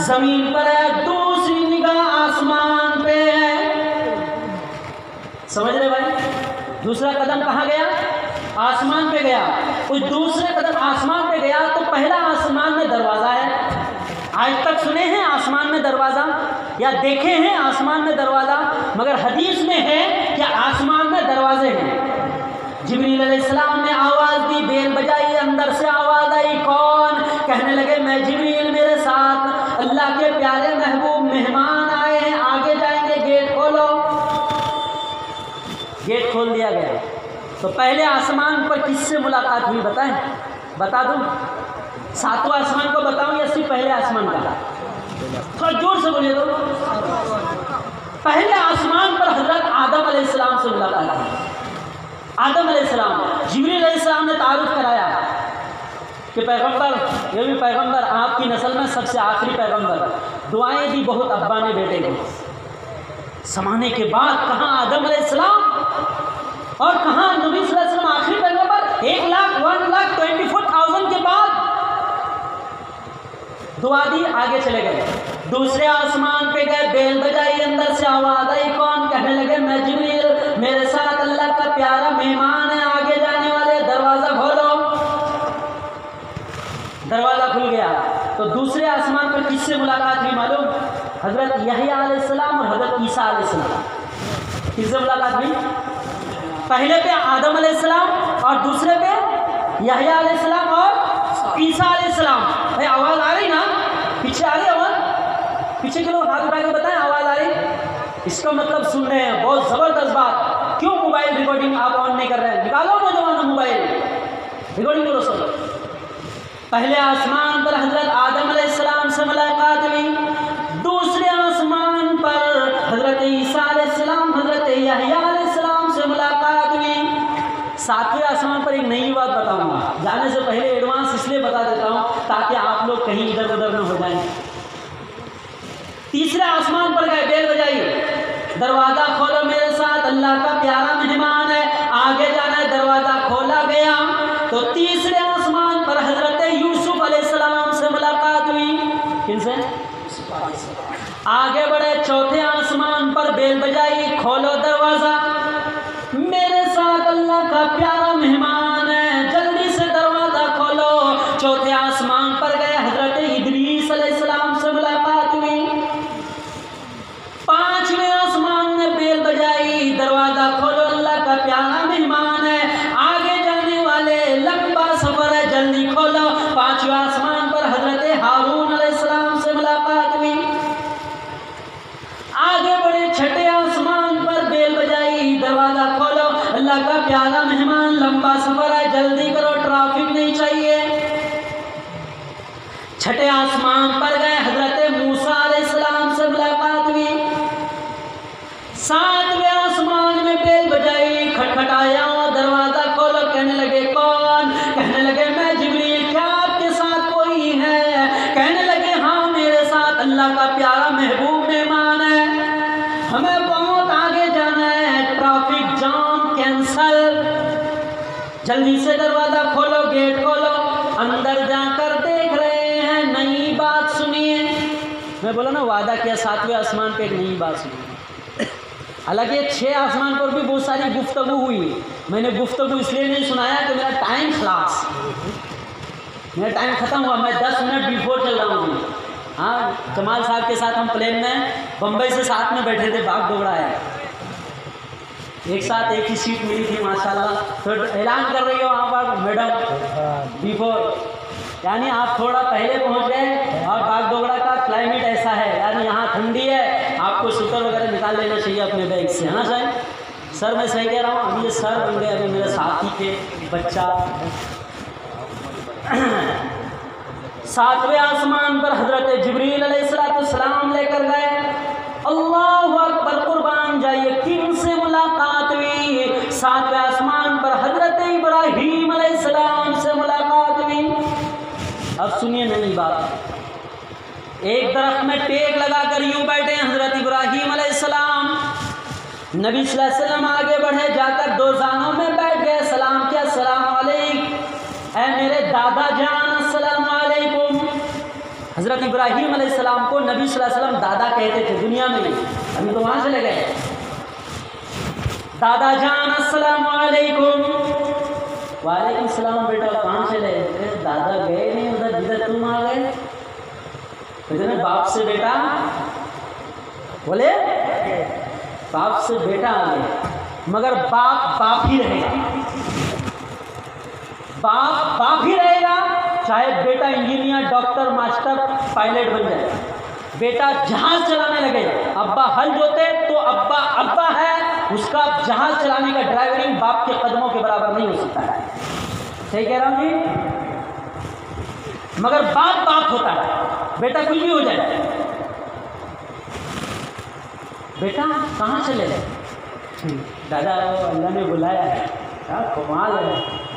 زمین پر ہے، دوسری نگاہ آسمان پہ ہے. سمجھ رہے بھائی؟ دوسرا قدم کہاں گیا؟ آسمان پہ گیا. اس دوسرے قدم آسمان پہ گیا تو پہلا آسمان میں دروازہ ہے. آج تک سنے ہیں آسمان میں دروازہ یا دیکھے ہیں آسمان میں دروازہ؟ مگر حدیث میں ہے کہ آسمان میں دروازے ہیں. جبریل علیہ السلام نے آواز دی، بیل بجائی، اندر سے آواز آئی، کون؟ کہنے لگے میں جبریل، میرے ساتھ اللہ کے پیارے محبوب مہمان آئے ہیں، آگے جائیں گے، گیٹ کھولو. گیٹ کھول دیا گیا. تو پہلے آسمان پر کس سے ملاقات ہوئی بتائیں؟ بتا دوں؟ ساتواں آسمان کو بتاؤں یا صرف پہلے آسمان کا؟ تھوڑا زور سے بولیے تو. پہلے آسمان پر حضرت آدم علیہ السلام سے ملاقات ہوئی. آدم علیہ السلام، جبریل علیہ السلام نے تعارف کرایا کہ پیغمبر، یہ بھی پیغمبر، آپ کی نسل میں سب سے آخری پیغمبر. دعائیں دی بہت ابا نے بیٹے کو. زمانے کے بعد کہاں آدم علیہ السلام اور کہاں نبی صلی اللہ علیہ وسلم آخری پیغمبر. 1,24,000 کے بعد دعا دی، آگے چلے گئے. دوسرے آسمان پہ گئے، بیل بجائی، اندر سے آواز آئی، کون؟ کہنے لگے میں جبریل، میرے ساتھ اللہ کا پیارا مہمان ہے، آگے جانے والے، دروازہ کھولو. دروازہ کھل گیا. تو دوسرے آسمان پر کس سے ملاقات ہوئی معلوم؟ حضرت یحییٰ علیہ السلام اور حضرت عیسیٰ علیہ السلام. کس سے ملاقات ہوئی؟ پہلے پہ آدم علیہ السلام اور دوسرے پہ یحییٰ علیہ السلام اور عیسیٰ علیہ السلام. بھائی آواز آ رہی نا؟ پیچھے آ رہی آواز؟ پیچھے کے لوگ ہاتھ اٹھا کے بتائیں آواز آ رہی؟ اس کا مطلب سن رہے ہیں. بہت زبردست بات. کیوں موبائل ریکارڈنگ آپ آن نہیں کر رہے ہیں؟ نکالو نوجوانوں موبائل ریکارڈنگ کرو سب. پہلے آسمان پر حضرت آدم علیہ السلام سے ملاقات ہوئی. دوسرے آسمان پر حضرت عیسیٰ علیہ السلام، حضرت یحییٰ علیہ السلام سے ملاقات ہوئی. ساتویں آسمان پر ایک نئی بات بتاؤں گا. جانے سے پہلے ایڈوانس اس لیے بتا دیتا ہوں تاکہ آپ لوگ کہیں ادھر ادھر نہ ہو جائیں. تیسرے آسمان پر گئے، بیل بجائی، دروازہ کھولو، میرے ساتھ اللہ کا پیارا مہمان ہے، آگے جانا ہے. دروازہ کھولا گیا تو تیسرے آسمان پر حضرت یوسف علیہ السلام سے ملاقات ہوئی. کن سے؟ آگے بڑھے. چوتھے آسمان پر بیل بجائی، کھولو دروازہ، میرے ساتھ اللہ کا پیارا مہمان ہے، جلدی سے دروازہ کھولو. چوتھے آسمان پر گئے، حضرت ادریس علیہ السلام سے ملاقات ہوئی. پانچویں آسمان میں بیل بجائی، دروازہ کھولو، اللہ کا پیارا مہمان ہے، آگے جانے والے، لمبا سفر ہے، جلدی کھولو. پانچویں آسمان پر حضرت ہارون علیہ السلام سے ملاقات ہوئی. آگے بڑھے. چھٹے آسمان پر بیل بجائی، دروازہ کھولو، اللہ کا پیارا مہمان، لمبا سفر ہے، جلدی کرو، ٹرافک نہیں چاہیے. چھٹے آسمان پر گئے، حضرت موسیٰ علیہ السلام سے ملاقات ہوئی. ساتویں آسمان میں بیل بجائی، کھٹکھٹایا، دروازہ کھولو. کہنے لگے کون؟ کہنے لگے میں جبریل، کیا آپ کے ساتھ کوئی ہے؟ کہنے لگے ہاں میرے ساتھ اللہ کا پیارا محبوب مہمان ہے، ہمیں بہت آگے جانا ہے، ٹرافک جام کینسل، جلدی سے دروازہ کھولو، گیٹ کھولو. اندر جا کر دیکھ رہے ہیں نئی بات سنیے. میں بولا نا وعدہ کیا ساتویں آسمان پہ ایک نئی بات سنی. حالانکہ 6 آسمان پر بھی بہت ساری گفتگو ہوئی. میں نے گفتگو اس لیے نہیں سنایا کہ میرا ٹائم خلاص، میرا ٹائم ختم ہوا. میں 10 منٹ بیفور چل رہا ہوں. ہاں جمال صاحب کے ساتھ ہم پلین میں بمبئی سے ساتھ میں بیٹھے تھے، باغ ڈوگرا ہے، ایک ساتھ ایک ہی سیٹ ملی تھی ماشاءاللہ. پھر اعلان کر رہی ہو وہاں پر میڈم بیفور، یعنی آپ تھوڑا پہلے پہنچ گئے. اور باغ ڈوگرا کا کلائمیٹ ایسا ہے، یعنی یہاں ٹھنڈی ہے، آپ کو سوٹر وغیرہ نکال لینا چاہیے اپنے بیگ سے، ہے نا صاحب؟ سر میں صحیح کہہ رہا ہوں؟ ابھی یہ سر بن گئے، ابھی میرے ساتھی تھے بچہ. ساتویں آسمان پر حضرت جبریل علیہ السلام لے کر گئے. اللہ اکبر، قربان جائیے. کن سے ملاقات ہوئی؟ ساتویں آسمان پر حضرت ابراہیم علیہ السلام سے ملاقات ہوئی. اب سنیے نئی بات. ایک درخت میں ٹیک لگا کر یوں بیٹھے حضرت ابراہیم علیہ السلام. نبی صلی اللہ علیہ وسلم آگے بڑھے، جا کر 2 زانوں میں بیٹھ گئے، سلام کیا، السلام علیکم اے میرے دادا جان، السلام علیکم. حضرت ابراہیم علیہ السلام کو نبی صلی اللہ علیہ وسلم دادا کہتے تھے دنیا میں ہی، ابھی تو وہاں چلے گئے۔ دادا جان السلام علیکم۔ وعلیکم السلام بیٹا، کہاں چلے؟ دادا گئے نہیں ادھر جدھر تم آ گئے۔ کہتے باپ سے بیٹا، بولے باپ سے بیٹا آ گئے، مگر باپ باپ ہی رہے گا، باپ باپ ہی رہے گا، چاہے بیٹا انجینئر، ڈاکٹر، ماسٹر، پائلٹ بن جائے، بیٹا جہاز چلانے لگے، ابا ہل جوتے تو ابا ابا ہے، اس کا جہاز چلانے کا ڈرائیورنگ باپ کے قدموں کے برابر نہیں ہو سکتا ہے۔ صحیح کہہ رہا ہوں جی؟ مگر باپ باپ ہوتا ہے، بیٹا کچھ بھی ہو جائے۔ بیٹا کہاں چلے؟ دادا اللہ نے بلایا ہے، کیا کمال ہے،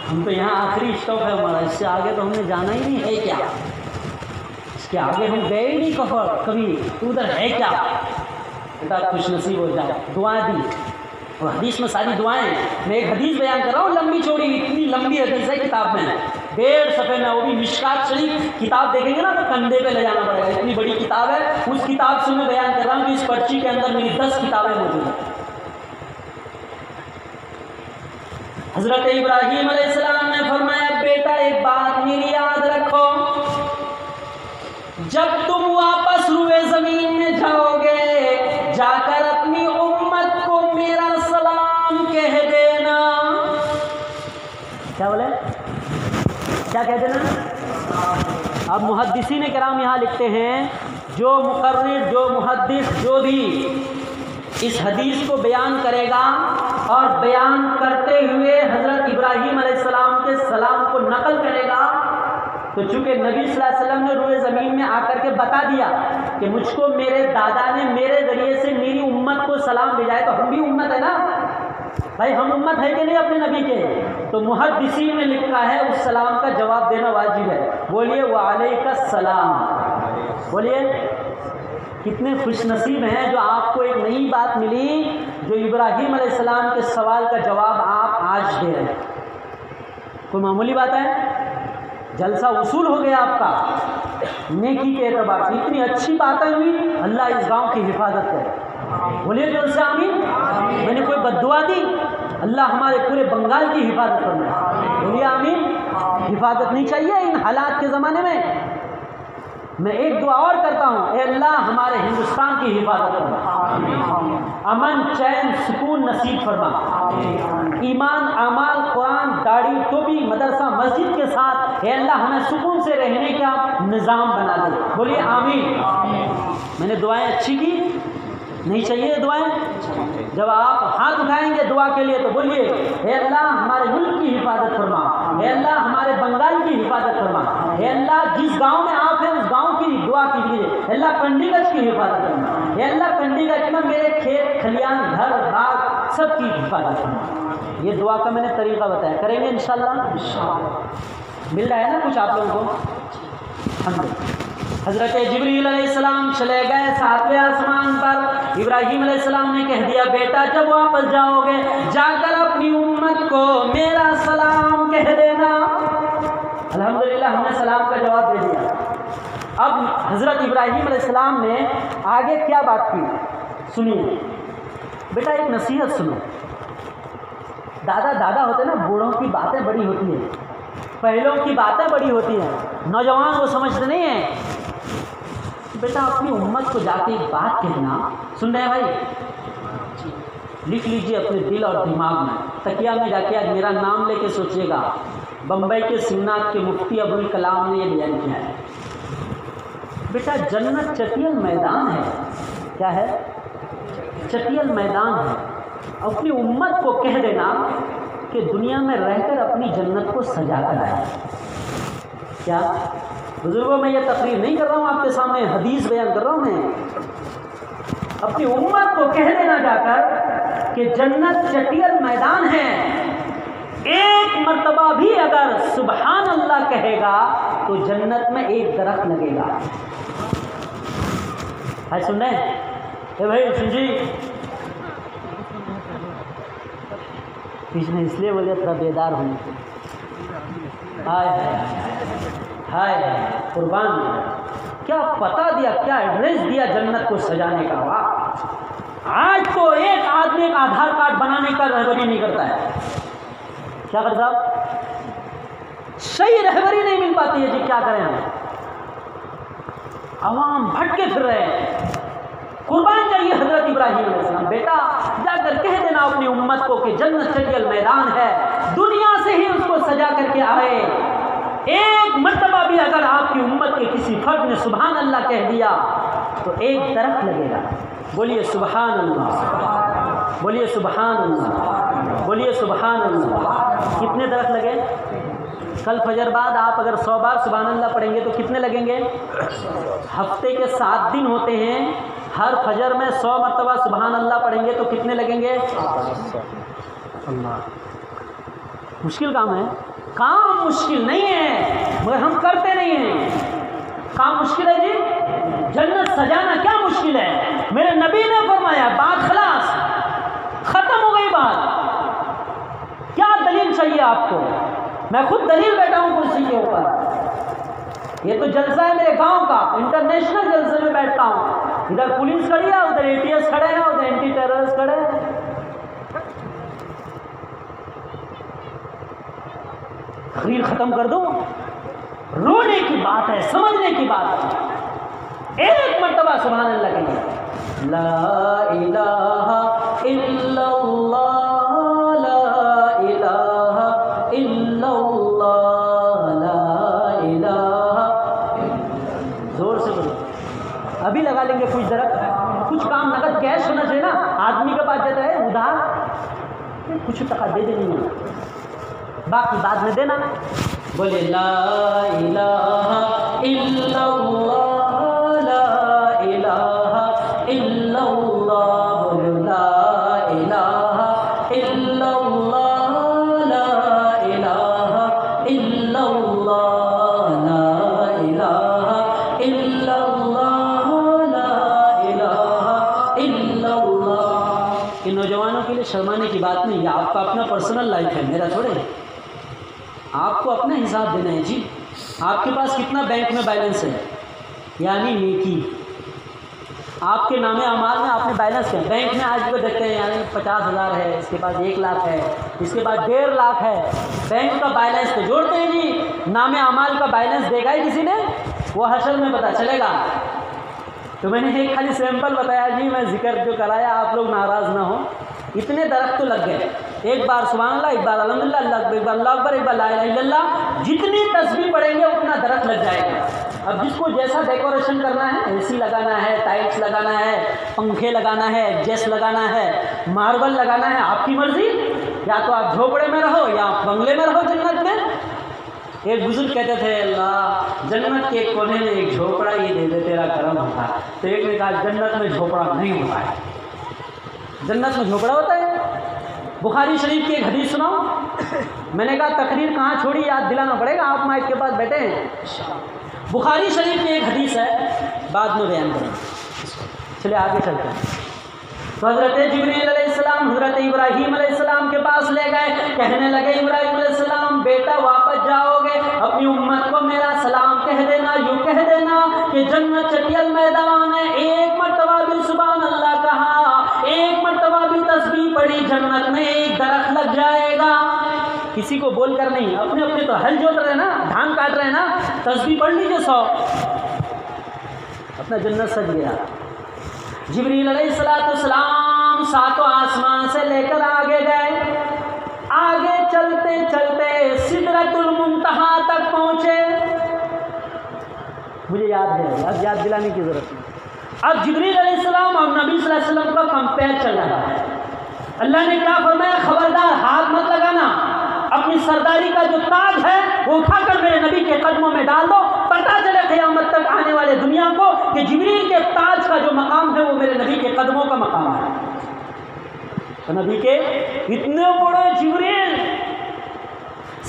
ہم تو یہاں آخری اسٹاپ ہے ہمارا، اس سے آگے تو ہم نے جانا ہی نہیں ہے، کیا اس کے آگے ہم گئے ہی نہیں کبھی، تو ادھر ہے کیا؟ بیٹا خوش نصیب ہو جائے، دعائیں دی، اور حدیث میں ساری دعائیں ہیں۔ میں ایک حدیث بیان کر رہا ہوں، لمبی چوڑی، اتنی لمبی حدیث ہے کتاب میں، 1.5 صفحے میں، وہ بھی مشکات شریف کتاب دیکھیں گے نا تو کندھے پہ لے جانا پڑے گا، اتنی بڑی کتاب ہے۔ اس کتاب سے میں بیان کر رہا ہوں کہ اس پرچی کے اندر میری 10 کتابیں موجود ہیں۔ حضرت ابراہیم علیہ السلام نے فرمایا بیٹا ایک بات میری یاد رکھو، جب تم واپس روئے زمین میں جاؤ گے، جا کر اپنی امت کو میرا سلام کہہ دینا۔ کیا بولے؟ کیا کہہ دینا؟ اب محدثین کرام یہاں لکھتے ہیں، جو مقرر، جو محدث، جو بھی اس حدیث کو بیان کرے گا اور بیان کرتے ہوئے حضرت ابراہیم علیہ السلام کے سلام کو نقل کرے گا، تو چونکہ نبی صلی اللہ علیہ وسلم نے روئے زمین میں آ کر کے بتا دیا کہ مجھ کو میرے دادا نے میرے ذریعے سے میری امت کو سلام بھیجا ہے، تو ہم بھی امت ہے نا بھائی، ہم امت ہے کہ نہیں اپنے نبی کے؟ تو محدثین میں لکھا ہے اس سلام کا جواب دینا واجب ہے۔ بولیے وعلیک السلام، بولیے۔ کتنے خوش نصیب ہیں جو آپ کو ایک نئی بات ملی، جو ابراہیم علیہ السلام کے سوال کا جواب آپ آج دے رہے ہیں۔ کوئی معمولی بات ہے؟ جلسہ وصول ہو گیا آپ کا نیکی کے اعتبار سے، اتنی اچھی باتیں ہوئی، اللہ اس گاؤں کی حفاظت کرے، بولیے جو سے آمین۔ میں نے کوئی بد دعا دی؟ اللہ ہمارے پورے بنگال کی حفاظت کرنا، بولیے آمین۔ حفاظت نہیں چاہیے ان حالات کے زمانے میں؟ میں ایک دعا اور کرتا ہوں، اے اللہ ہمارے ہندوستان کی حفاظت کرنا، امن، چین، سکون نصیب فرما، ایمان، اعمال، قرآن، داڑھی، ٹوپی، مدرسہ، مسجد کے ساتھ اے اللہ ہمیں سکون سے رہنے کا نظام بنا دے، بولیے آمین۔ میں نے دعائیں اچھی کی؟ نہیں چاہیے دعائیں؟ جب آپ ہاتھ اٹھائیں گے دعا کے لیے تو بولیے اے اللہ ہمارے ملک کی حفاظت فرما، اے اللہ ہمارے بنگال کی حفاظت فرما، اے اللہ جس گاؤں میں آپ ہیں اس گاؤں کی دعا کیجیے، اے اللہ چنڈی گڑھ کی حفاظت کرنا، اے اللہ چنڈی گڑھ میں میرے کھیت کھلیان گھر باغ سب کی حفاظت کرنا۔ یہ دعا کا میں نے طریقہ بتایا، کریں گے انشاءاللہ؟ مل رہا ہے نا کچھ آپ لوگوں کو؟ حضرت جبریل علیہ السلام چلے گئے 7ویں آسمان پر، ابراہیم علیہ السلام نے کہہ دیا بیٹا جب واپس جاؤ گے جا کر اپنی امت کو میرا سلام کہہ دینا۔ الحمدللہ ہم نے سلام کا جواب دے دیا۔ اب حضرت ابراہیم علیہ السلام نے آگے کیا بات کی سنیے بیٹا، ایک نصیحت سنو۔ دادا دادا ہوتے نا، بوڑھوں کی باتیں بڑی ہوتی ہیں، پہلوں کی باتیں بڑی ہوتی ہیں، نوجوان وہ سمجھتے نہیں ہیں۔ بیٹا اپنی امت کو جا کے ایک بات کہنا، سن رہے ہیں بھائی؟ لکھ لیجئے اپنے دل اور دماغ میں، تکیہ میں جا کے آج میرا نام لے کے سوچیے گا۔ بمبئی کے سمنات کے مفتی ابوالکلام نے یہ بیان کیا ہے۔ بیٹا جنت چٹیل میدان ہے، کیا ہے؟ چٹیل میدان ہے۔ اپنی امت کو کہہ دینا کہ دنیا میں رہ کر اپنی جنت کو سجا کر آئے۔ کیا بزرگوں، میں یہ تقریر نہیں کر رہا ہوں آپ کے سامنے، حدیث بیان کر رہا ہوں میں۔ اپنی امت کو کہہ دینا جا کر کہ جنت چٹیل میدان ہے، ایک مرتبہ بھی اگر سبحان اللہ کہے گا تو جنت میں ایک درخت لگے گا۔ ہے سن رہے ہیں؟ اے بھائی سن جی، اس لیے بولے تھوڑا بیدار ہونے کو۔ ہائے ہائے ہائے قربان۔ کیا پتہ دیا، کیا ایڈریس دیا جنت کو سجانے کا۔ واہ، آج تو ایک آدمی ایک آدھار کارڈ بنانے کا رہبری نہیں کرتا ہے۔ کیا کرتا؟ صحیح رہبری نہیں مل پاتی ہے جی، کیا کریں ہم؟ عوام بھٹکے پھر رہے ہیں۔ قربان چاہیے حضرت ابراہیم علیہ السلام، بیٹا جا کر کہہ دینا اپنی امت کو کہ جنت چٹیل میدان ہے، دنیا سے ہی اس کو سجا کر کے آئے۔ ایک مرتبہ بھی اگر آپ کی امت کے کسی فرد نے سبحان اللہ کہہ دیا تو ایک درخت لگے گا۔ بولیے سبحان اللہ، بولیے سبحان اللہ، بولیے سبحان اللہ۔ کتنے درخت لگے؟ کل فجر بعد آپ اگر 100 بار سبحان اللہ پڑھیں گے تو کتنے لگیں گے؟ ہفتے کے 7 دن ہوتے ہیں، ہر فجر میں 100 مرتبہ سبحان اللہ پڑھیں گے تو کتنے لگیں گے؟ اللہ، مشکل کام ہے؟ کام مشکل نہیں ہے مگر ہم کرتے نہیں ہیں۔ کام مشکل ہے جی، جنت سجانا کیا مشکل ہے؟ میرے نبی نے فرمایا، بات خلاص، ختم ہو گئی بات۔ کیا دلیل چاہیے آپ کو؟ میں خود دلیل بیٹھا ہوں کرسی کے اوپر۔ یہ تو جلسہ ہے میرے گاؤں کا، انٹرنیشنل جلسے میں بیٹھتا ہوں، ادھر پولیس کھڑی ہے، ادھر ATS کھڑے ہیں، ادھر اینٹی ٹیررسٹ کھڑے ہیں۔ تقریر ختم کر دو، رونے کی بات ہے، سمجھنے کی بات ہے۔ ایک مرتبہ سبحان اللہ کہیے، لا الہ الا اللہ، لا الہ الا اللہ، لا الہ، زور سے بولو۔ ابھی لگا لیں گے کچھ درخت، کچھ کام نقد کیش ہونا چاہیے نا، آدمی کے پاس دیتا ہے ادھار، کچھ ٹکا دے دیں گے، باقی بعد میں دینا۔ بولے لا الہ الا اللہ، لا الہ الا اللہ، بولو لا الہ الا اللہ، لا الہ الا اللہ، لا الہ الا اللہ، لا الہ الا اللہ۔ ان نوجوانوں کے لیے شرمانے کی بات نہیں ہے، آپ کا اپنا پرسنل لائف ہے، میرا تھوڑے ہے۔ آپ کو اپنا حساب دینا ہے جی۔ آپ کے پاس کتنا بینک میں بیلنس ہے، یعنی نیکی، آپ کے نام اعمال میں آپ نے بیلنس کیا؟ بینک میں آج کو دیکھتے ہیں یعنی 50,000 ہے، اس کے بعد 1 لاکھ ہے، اس کے بعد 1.5 لاکھ ہے، بینک کا بیلنس تو جوڑتے ہیں جی، نام اعمال کا بیلنس دیکھا ہے کسی نے؟ وہ حشر میں پتہ چلے گا۔ تو میں نے ایک خالی سیمپل بتایا جی، میں ذکر جو کرایا، آپ لوگ ناراض نہ ہوں۔ اتنے درخت تو لگ گئے، ایک بار سبحان اللہ، ایک بار الحمدللہ، اللہ اکبر، ایک بار اللہ اکبر، ایک بار لا الہ الا اللہ، جتنی تسبیح پڑھیں گے اتنا درخت لگ جائے گا۔ اب جس کو جیسا ڈیکوریشن کرنا ہے، AC لگانا ہے، ٹائلس لگانا ہے، پنکھے لگانا ہے، ایڈجسٹ لگانا ہے، ماربل لگانا ہے، آپ کی مرضی، یا تو آپ جھوپڑے میں رہو یا بنگلے میں رہو جنت میں۔ ایک بزرگ کہتے تھے، اللہ جنت کے کونے میں ایک جھوپڑا یہ دے دے، تیرا کرم ہوتا۔ تو ایک نے کہا جنت میں جھوپڑا نہیں ہوتا ہے۔ جنت میں جھوپڑا ہوتا ہے؟ بخاری شریف کی ایک حدیث سناؤ۔ میں نے کہا تقریر کہاں چھوڑی، یاد دلانا پڑے گا، آپ مائک کے پاس بیٹھے ہیں۔ بخاری شریف کی ایک حدیث ہے، بعد میں بیان کریں، چلے آگے چلتے ہیں۔ تو حضرت جبریل علیہ السلام حضرت ابراہیم علیہ السلام کے پاس لے گئے، کہنے لگے ابراہیم علیہ السلام بیٹا واپس جاؤ گے، اپنی امت کو میرا سلام کہہ دینا، یوں کہہ دینا کہ جنت چٹیل میدان ہے، ایک مرتبہ بھی سبحان اللہ کہا، ایک مرتبہ بھی تسبیح پڑھی، جنت میں ایک درخت لگ جائے گا۔ کسی کو بول کر نہیں، اپنے اپنے تو ہل جوت رہے نا، دھان کاٹ رہے نا، تسبیح پڑھ لیجیے 100، اپنا جنت سج گیا۔ جبریل علیہ السلام 7 آسمان سے لے کر آگے گئے، آگے چلتے چلتے سدرۃ المنتہا تک پہنچے۔ مجھے یاد ہے، اب یاد دلانے کی ضرورت نہیں۔ اب جبریل علیہ السلام اور نبی صلی اللہ علیہ وسلم کا کمپیئر چل رہا ہے۔ اللہ نے کیا فرمایا؟ خبردار ہاتھ مت لگانا، اپنی سرداری کا جو تاج ہے وہ اٹھا کر میرے نبی کے قدموں میں ڈال دو، پتہ چلے قیامت تک آنے والے دنیا کو کہ جبریل کے تاج کا جو مقام ہے وہ میرے نبی کے قدموں کا مقام ہے۔ تو نبی کے اتنے بڑے جبریل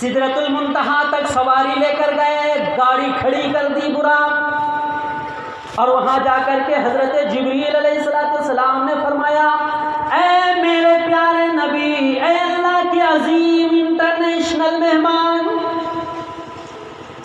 سدرۃ المنتہا تک سواری لے کر گئے، گاڑی کھڑی کر دی براق، اور وہاں جا کر کے حضرت جبریل علیہ السلام نے فرمایا، اے میرے پیارے نبی، اے اللہ کے عظیم انٹرنیشنل مہمان،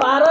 12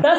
10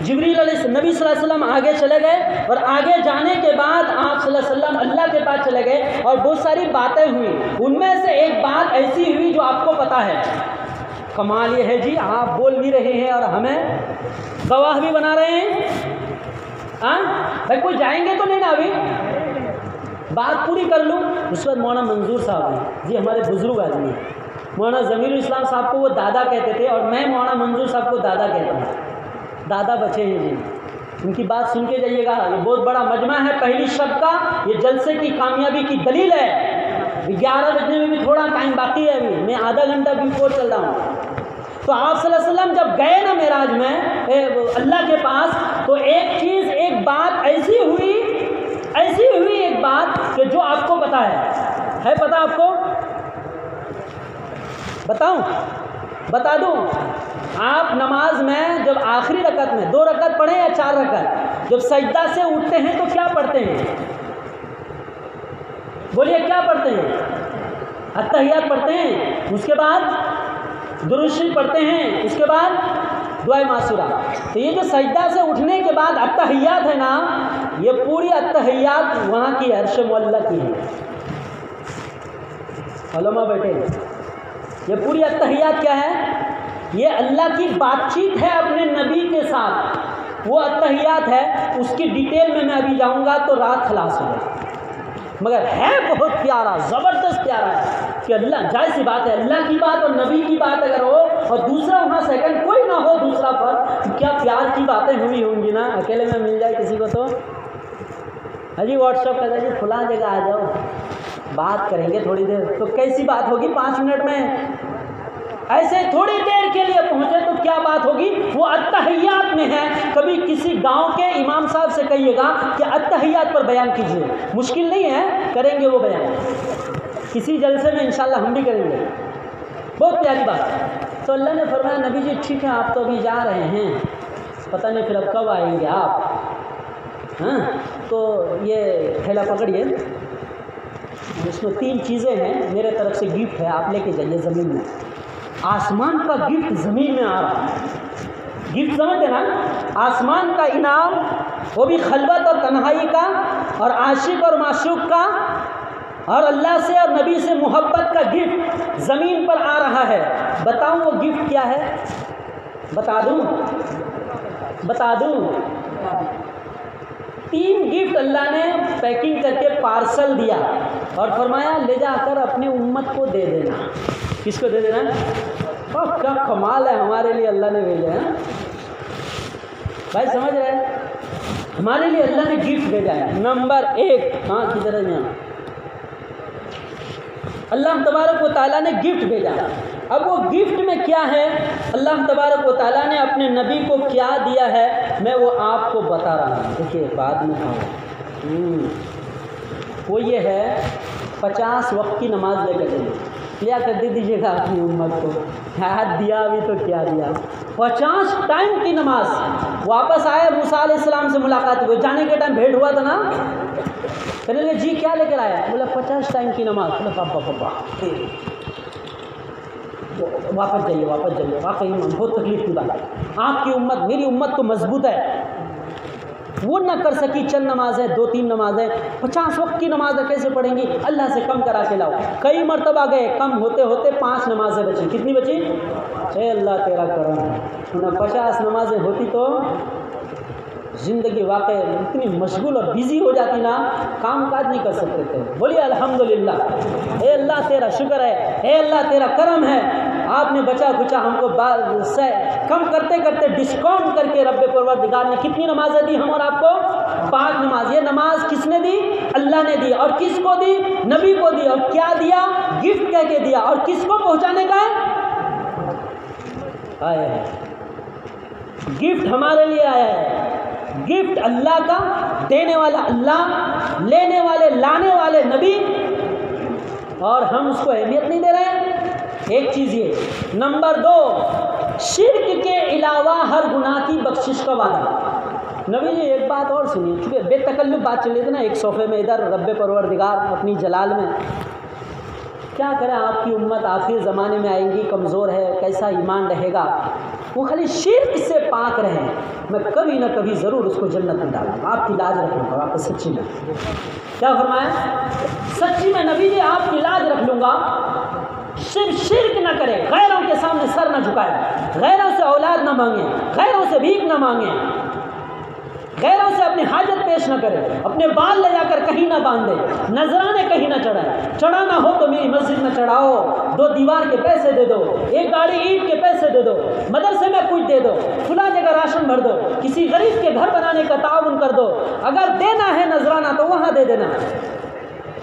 جبریل علیہ نبی صلی اللہ علیہ وسلم آگے چلے گئے اور آگے جانے کے بعد آپ صلی اللہ علیہ وسلم اللہ کے پاس چلے گئے اور بہت ساری باتیں ہوئی. ان میں سے ایک بات ایسی ہوئی جو آپ کو پتہ ہے. کمال یہ ہے جی آپ بول بھی رہے ہیں اور ہمیں گواہ بھی بنا رہے ہیں. بھائی کوئی جائیں گے تو نہیں نا ابھی بات پوری کر لوں. اس وقت مولانا منظور صاحب ہیں جی ہمارے بزرگ آدمی ہیں. مولانا ضمیر الاسلام صاحب کو وہ دادا کہتے تھے اور میں مولانا منظور صاحب کو دادا کہتا ہوں. دادا بچے ہیں جی. ان کی بات سن کے جائیے گا. یہ بہت بڑا مجمع ہے پہلی شب کا. یہ جلسے کی کامیابی کی دلیل ہے. 11 بجنے میں بھی تھوڑا ٹائم باقی ہے. ابھی میں آدھا گھنٹہ بیفور چل رہا ہوں. تو آپ صلی اللہ علیہ وسلم جب گئے نا معراج میں اللہ کے پاس تو ایک چیز ایک بات ایسی ہوئی ایک بات کہ جو آپ کو پتہ ہے پتہ آپ کو بتاؤں بتا دوں. آپ نماز میں جب آخری رکعت میں 2 رکعت پڑھیں یا 4 رکعت جب سجدہ سے اٹھتے ہیں تو کیا پڑھتے ہیں؟ بولیے کیا پڑھتے ہیں؟ التحیات پڑھتے ہیں. اس کے بعد درود شریف پڑھتے ہیں. اس کے بعد دعائے معصورہ. تو یہ جو سجدہ سے اٹھنے کے بعد التحیات ہے نا یہ پوری التحیات وہاں کی عرش معلیٰ کی ہے. علماء بیٹھے یہ پوری التحیات کیا ہے؟ یہ اللہ کی بات چیت ہے اپنے نبی کے ساتھ. وہ التحیات ہے. اس کی ڈیٹیل میں ابھی جاؤں گا تو رات خلاص ہو جائے. مگر ہے بہت پیارا زبردست پیارا ہے کہ اللہ جائز سی بات ہے اللہ کی بات اور نبی کی بات اگر ہو اور دوسرا وہاں سیکنڈ کوئی نہ ہو دوسرا پر کیا پیار کی باتیں ہوئی ہوں گی نا. اکیلے میں مل جائے کسی کو تو جی واٹس ایپ کر دیں فلاں جگہ آ جاؤ بات کریں گے تھوڑی دیر. تو کیسی بات ہوگی 5 منٹ میں؟ ایسے تھوڑی دیر کے لیے پہنچے تو کیا بات ہوگی؟ وہ التحیات میں ہے. کبھی کسی گاؤں کے امام صاحب سے کہیے گا کہ التحیات پر بیان کیجیے. مشکل نہیں ہے کریں گے وہ بیان کسی جلسے میں انشاءاللہ ہم بھی کریں گے. بہت پیاری بات. تو اللہ نے فرمایا نبی جی ٹھیک ہے آپ تو ابھی جا رہے ہیں پتہ نہیں پھر اب کب آئیں گے آپ. تو یہ تھیلا پکڑیے. اس میں 3 چیزیں ہیں میرے طرف سے گفٹ ہے آپ لے کے جائیے. زمین میں آسمان کا گفٹ زمین میں آ رہا ہے. گفٹ سمجھتے نا آسمان کا انعام وہ بھی خلوت اور تنہائی کا اور عاشق اور معشوق کا اور اللہ سے اور نبی سے محبت کا گفٹ زمین پر آ رہا ہے. بتاؤں وہ گفٹ کیا ہے؟ بتا دوں 3 گفٹ اللہ نے پیکنگ کر کے پارسل دیا اور فرمایا لے جا کر اپنی امت کو دے دینا. کس کو دے دینا؟ کیا کمال ہے ہمارے لیے اللہ نے بھیجا ہے. بھائی سمجھ رہے ہیں ہمارے لیے اللہ نے گفٹ بھیجا ہے. نمبر 1 کدھر ہے یہاں اللہ تبارک و تعالیٰ نے گفٹ بھیجا. اب وہ گفٹ میں کیا ہے اللہ تبارک و تعالیٰ نے اپنے نبی کو کیا دیا ہے میں وہ آپ کو بتا رہا ہوں. دیکھیے بعد میں وہ یہ ہے 50 وقت کی نماز لے کر لیا کر دے دیجیے گا اپنی امت کو. ہاتھ دیا ابھی تو کیا دیا. 50 ٹائم کی نماز. واپس آئے موسیٰ علیہ السلام سے ملاقات ہوئی. جانے کے ٹائم بھیٹ ہوا تھا نا. کہنے لگے جی کیا لے کر آیا؟ بولا 50 ٹائم کی نماز. بولا پاپا واپس جائیے. واقعی بہت تکلیف کی بات ہے. آپ کی امت میری امت تو مضبوط ہے. وہ نہ کر سکی چند نمازیں 2-3 نمازیں 50 وقت کی نمازیں کیسے پڑھیں گی؟ اللہ سے کم کرا کے لاؤ. کئی مرتبہ گئے کم ہوتے ہوتے 5 نمازیں بچی. کتنی بچی؟ اے اللہ تیرا کرم ہے. 50 نمازیں ہوتی تو زندگی واقع اتنی مشغول اور بیزی ہو جاتی نا کام کاج نہیں کر سکتے تھے. بولیے الحمدللہ. اے اللہ تیرا شکر ہے. اے اللہ تیرا کرم ہے. آپ نے بچا کچا ہم کو کم کرتے کرتے ڈسکاؤنٹ کر کے رب پروردگار نے کتنی نمازیں دی ہم اور آپ کو؟ 5 نماز. یہ نماز کس نے دی؟ اللہ نے دی. اور کس کو دی؟ نبی کو دی. اور کیا دیا؟ گفٹ کہہ کے دیا. اور کس کو پہنچانے کا ہے؟ آیا ہے گفٹ ہمارے لیے آیا ہے. گفٹ اللہ کا دینے والا اللہ لینے والے لانے والے نبی اور ہم اس کو اہمیت نہیں دے رہے ہیں. ایک چیز یہ. نمبر 2 شرک کے علاوہ ہر گناہ کی بخشش کا وعدہ. نبی جی ایک بات اور سنیے چونکہ بے تکلف بات چل رہی تھی نا ایک صوفے میں ادھر رب پروردگار اپنی جلال میں کیا کریں آپ کی امت آخری زمانے میں آئیں گی کمزور ہے کیسا ایمان رہے گا. وہ خالی شرک سے پاک رہیں، میں کبھی نہ کبھی ضرور اس کو جنت میں ڈالوں گا، آپ کی لاج رکھ لوں گا۔ آپ کو سچی میں کیا فرمایا؟ سچی میں نبی جی آپ کی لاج رکھ لوں گا، صرف شرک نہ کرے، غیروں کے سامنے سر نہ جھکائے، غیروں سے اولاد نہ مانگے، غیروں سے بھیک نہ مانگے، غیروں سے اپنی حاجت پیش نہ کرے، اپنے بال لے جا کر کہیں نہ باندھے، نذرانے کہیں نہ چڑھائے، چڑھانا ہو تو میری مسجد میں چڑھاؤ، 2 دیوار کے پیسے دے دو، 1 گاڑی اینٹ کے پیسے دے دو، مدرسے میں کچھ دے دو، فلاں جگہ راشن بھر دو، کسی غریب کے گھر بنانے کا تعاون کر دو، اگر دینا ہے نذرانہ تو وہاں دے دینا،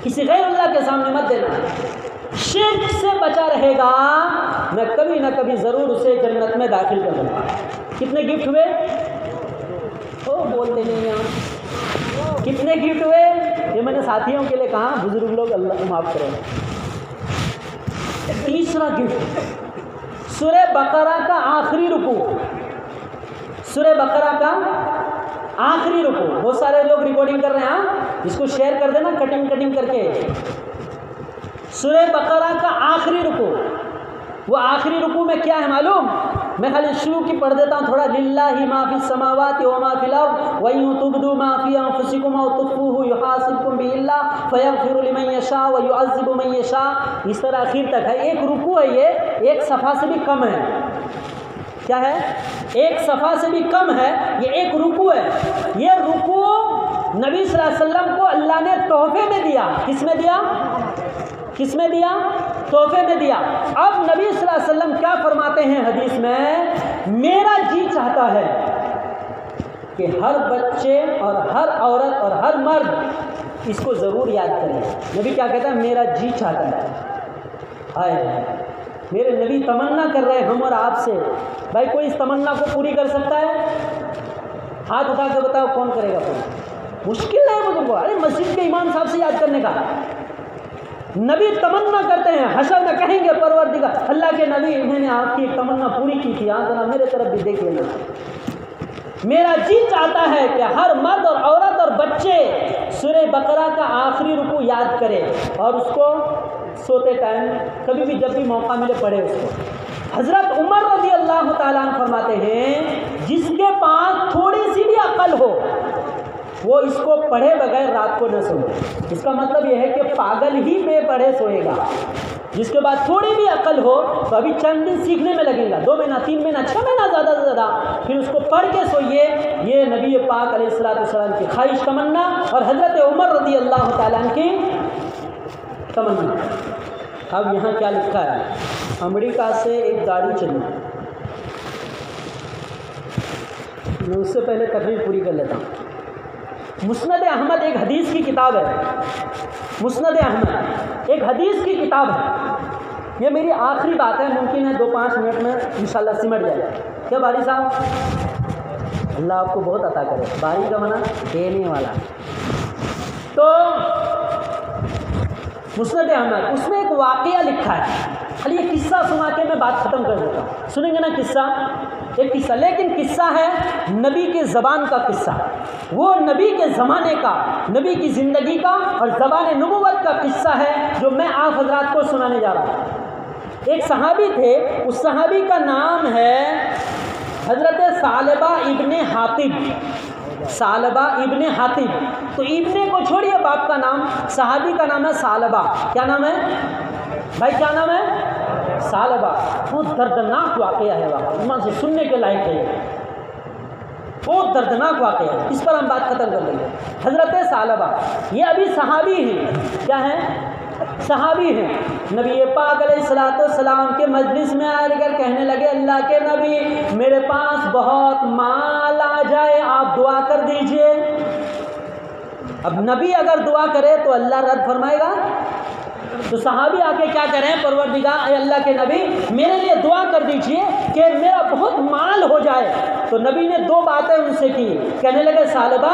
کسی غیر اللہ کے سامنے مت دینا۔ شرک سے بچا رہے گا، میں کبھی نہ کبھی ضرور اسے جنت میں داخل کر دوں گا۔ کتنے گفٹ ہوئے؟ بولتے نہیں ہیں، کتنے گفٹ ہوئے؟ یہ میں نے ساتھیوں کے لیے کہا، بزرگ لوگ اللہ کو معاف کریں۔ تیسرا گفٹ، سورہ بقرہ کا آخری رکوع، سورہ بقرہ کا آخری رکوع۔ بہت سارے لوگ ریکارڈنگ کر رہے ہیں، اس کو شیئر کر دینا کٹنگ کر کے۔ سورہ بقرہ کا آخری رکوع، وہ آخری رکوع میں کیا ہے معلوم؟ میں خالی شروع کی پڑھ دیتا ہوں تھوڑا۔ للہ ما فی السماوات و ما فی الارض وَإِن تُبْدُوا مَا فِي أَنفُسِكُمْ أَوْ تُخْفُوهُ يُحَاسِبْكُم بِهِ اللَّهُ فَيَغْفِرُ لِمَن يَشَاءُ وَيُعَذِّبُ مَن يَشَاءُ۔ اس طرح آخر تک ہے۔ ایک رکوع ہے، یہ 1 صفحہ سے بھی کم ہے۔ کیا ہے؟ 1 صفحہ سے بھی کم ہے، یہ ایک رکوع ہے۔ یہ رکوع نبی صلی اللہ علیہ وسلم کو اللہ نے تحفے میں دیا۔ کس میں دیا؟ کس میں دیا؟ تحفے میں دیا۔ اب نبی صلی اللہ علیہ وسلم کیا فرماتے ہیں حدیث میں؟ میرا جی چاہتا ہے کہ ہر بچے اور ہر عورت اور ہر مرد اس کو ضرور یاد کرے۔ نبی کیا کہتا ہے؟ میرا جی چاہتا ہے۔ آئے میرے نبی تمنا کر رہے ہیں ہم اور آپ سے۔ بھائی کوئی اس تمنا کو پوری کر سکتا ہے؟ ہاتھ اٹھا کے بتاؤ کون کرے گا؟ مشکل ہے بزرگوں۔ ارے مسجد کے امام صاحب سے یاد کرنے کا۔ نبی تمنا کرتے ہیں، حشر میں کہیں گے پروردگار اللہ کے نبی میں نے آپ کی ایک تمنا پوری کی تھی، ذرا میرے طرف بھی دیکھیے نا۔ میرا جی چاہتا ہے کہ ہر مرد اور عورت اور بچے سورہ بقرہ کا آخری رکوع یاد کرے اور اس کو سوتے ٹائم کبھی بھی جب بھی موقع ملے پڑھے اس کو۔ حضرت عمر رضی اللہ تعالیٰ عنہ فرماتے ہیں جس کے پاس تھوڑی سی بھی عقل ہو وہ اس کو پڑھے بغیر رات کو نہ سوئے۔ اس کا مطلب یہ ہے کہ پاگل ہی بے پڑھے سوئے گا۔ جس کے بعد تھوڑی بھی عقل ہو تو ابھی چند دن سیکھنے میں لگے گا، 2 مہینہ 3 مہینہ 6 مہینہ زیادہ سے زیادہ، پھر اس کو پڑھ کے سوئیے۔ یہ نبی پاک علیہ السلام کی خواہش تمنا اور حضرت عمر رضی اللہ تعالیٰ عنہ کی تمنا۔ اب یہاں کیا لکھا ہے؟ امریکہ سے ایک گاڑی چلی، میں اس سے پہلے تقریر پوری کر لیتا ہوں۔ مسند احمد ایک حدیث کی کتاب ہے، مسند احمد ایک حدیث کی کتاب ہے۔ یہ میری آخری بات ہے، ممکن ہے 2-5 منٹ میں انشاءاللہ سمٹ جائے۔ کیا باری صاحب؟ اللہ آپ کو بہت عطا کرے۔ باری کا منع دینے والا۔ تو مسند احمد اس میں ایک واقعہ لکھا ہے، خالی یہ قصہ سنا کے میں بات ختم کر دیتا ہوں۔ سنیں گے نا قصہ؟ ایک قصہ، لیکن قصہ ہے نبی کے زبان کا قصہ، وہ نبی کے زمانے کا، نبی کی زندگی کا اور زبان نبوت کا قصہ ہے جو میں آپ حضرات کو سنانے جا رہا ہوں۔ ایک صحابی تھے، اس صحابی کا نام ہے حضرت ثعلبہ ابن حاطب۔ ثعلبہ ابن حاطب، تو ابن کو چھوڑیے، باپ کا نام، صحابی کا نام ہے ثعلبہ۔ کیا نام ہے بھائی؟ کیا نام ہے؟ ثعلبہ۔ بہت دردناک واقعہ ہے، واقعہ ایمان سے سننے کے لائق ہے، بہت دردناک واقعہ ہے۔ اس پر ہم بات ختم کر لیں گے۔ حضرت ثعلبہ یہ ابھی صحابی ہیں۔ کیا ہیں؟ صحابی ہیں۔ نبی پاک علیہ السلام کے مجلس میں آ کر کہنے لگے اللہ کے نبی میرے پاس بہت مال آ جائے، آپ دعا کر دیجئے۔ اب نبی اگر دعا کرے تو اللہ رد فرمائے گا؟ تو صحابی آ کے کیا کریں؟ پروردگار اے اللہ کے نبی میرے لیے دعا کر دیجئے کہ میرا بہت مال ہو جائے۔ تو نبی نے 2 باتیں ان سے کی، کہنے لگے ثعلبہ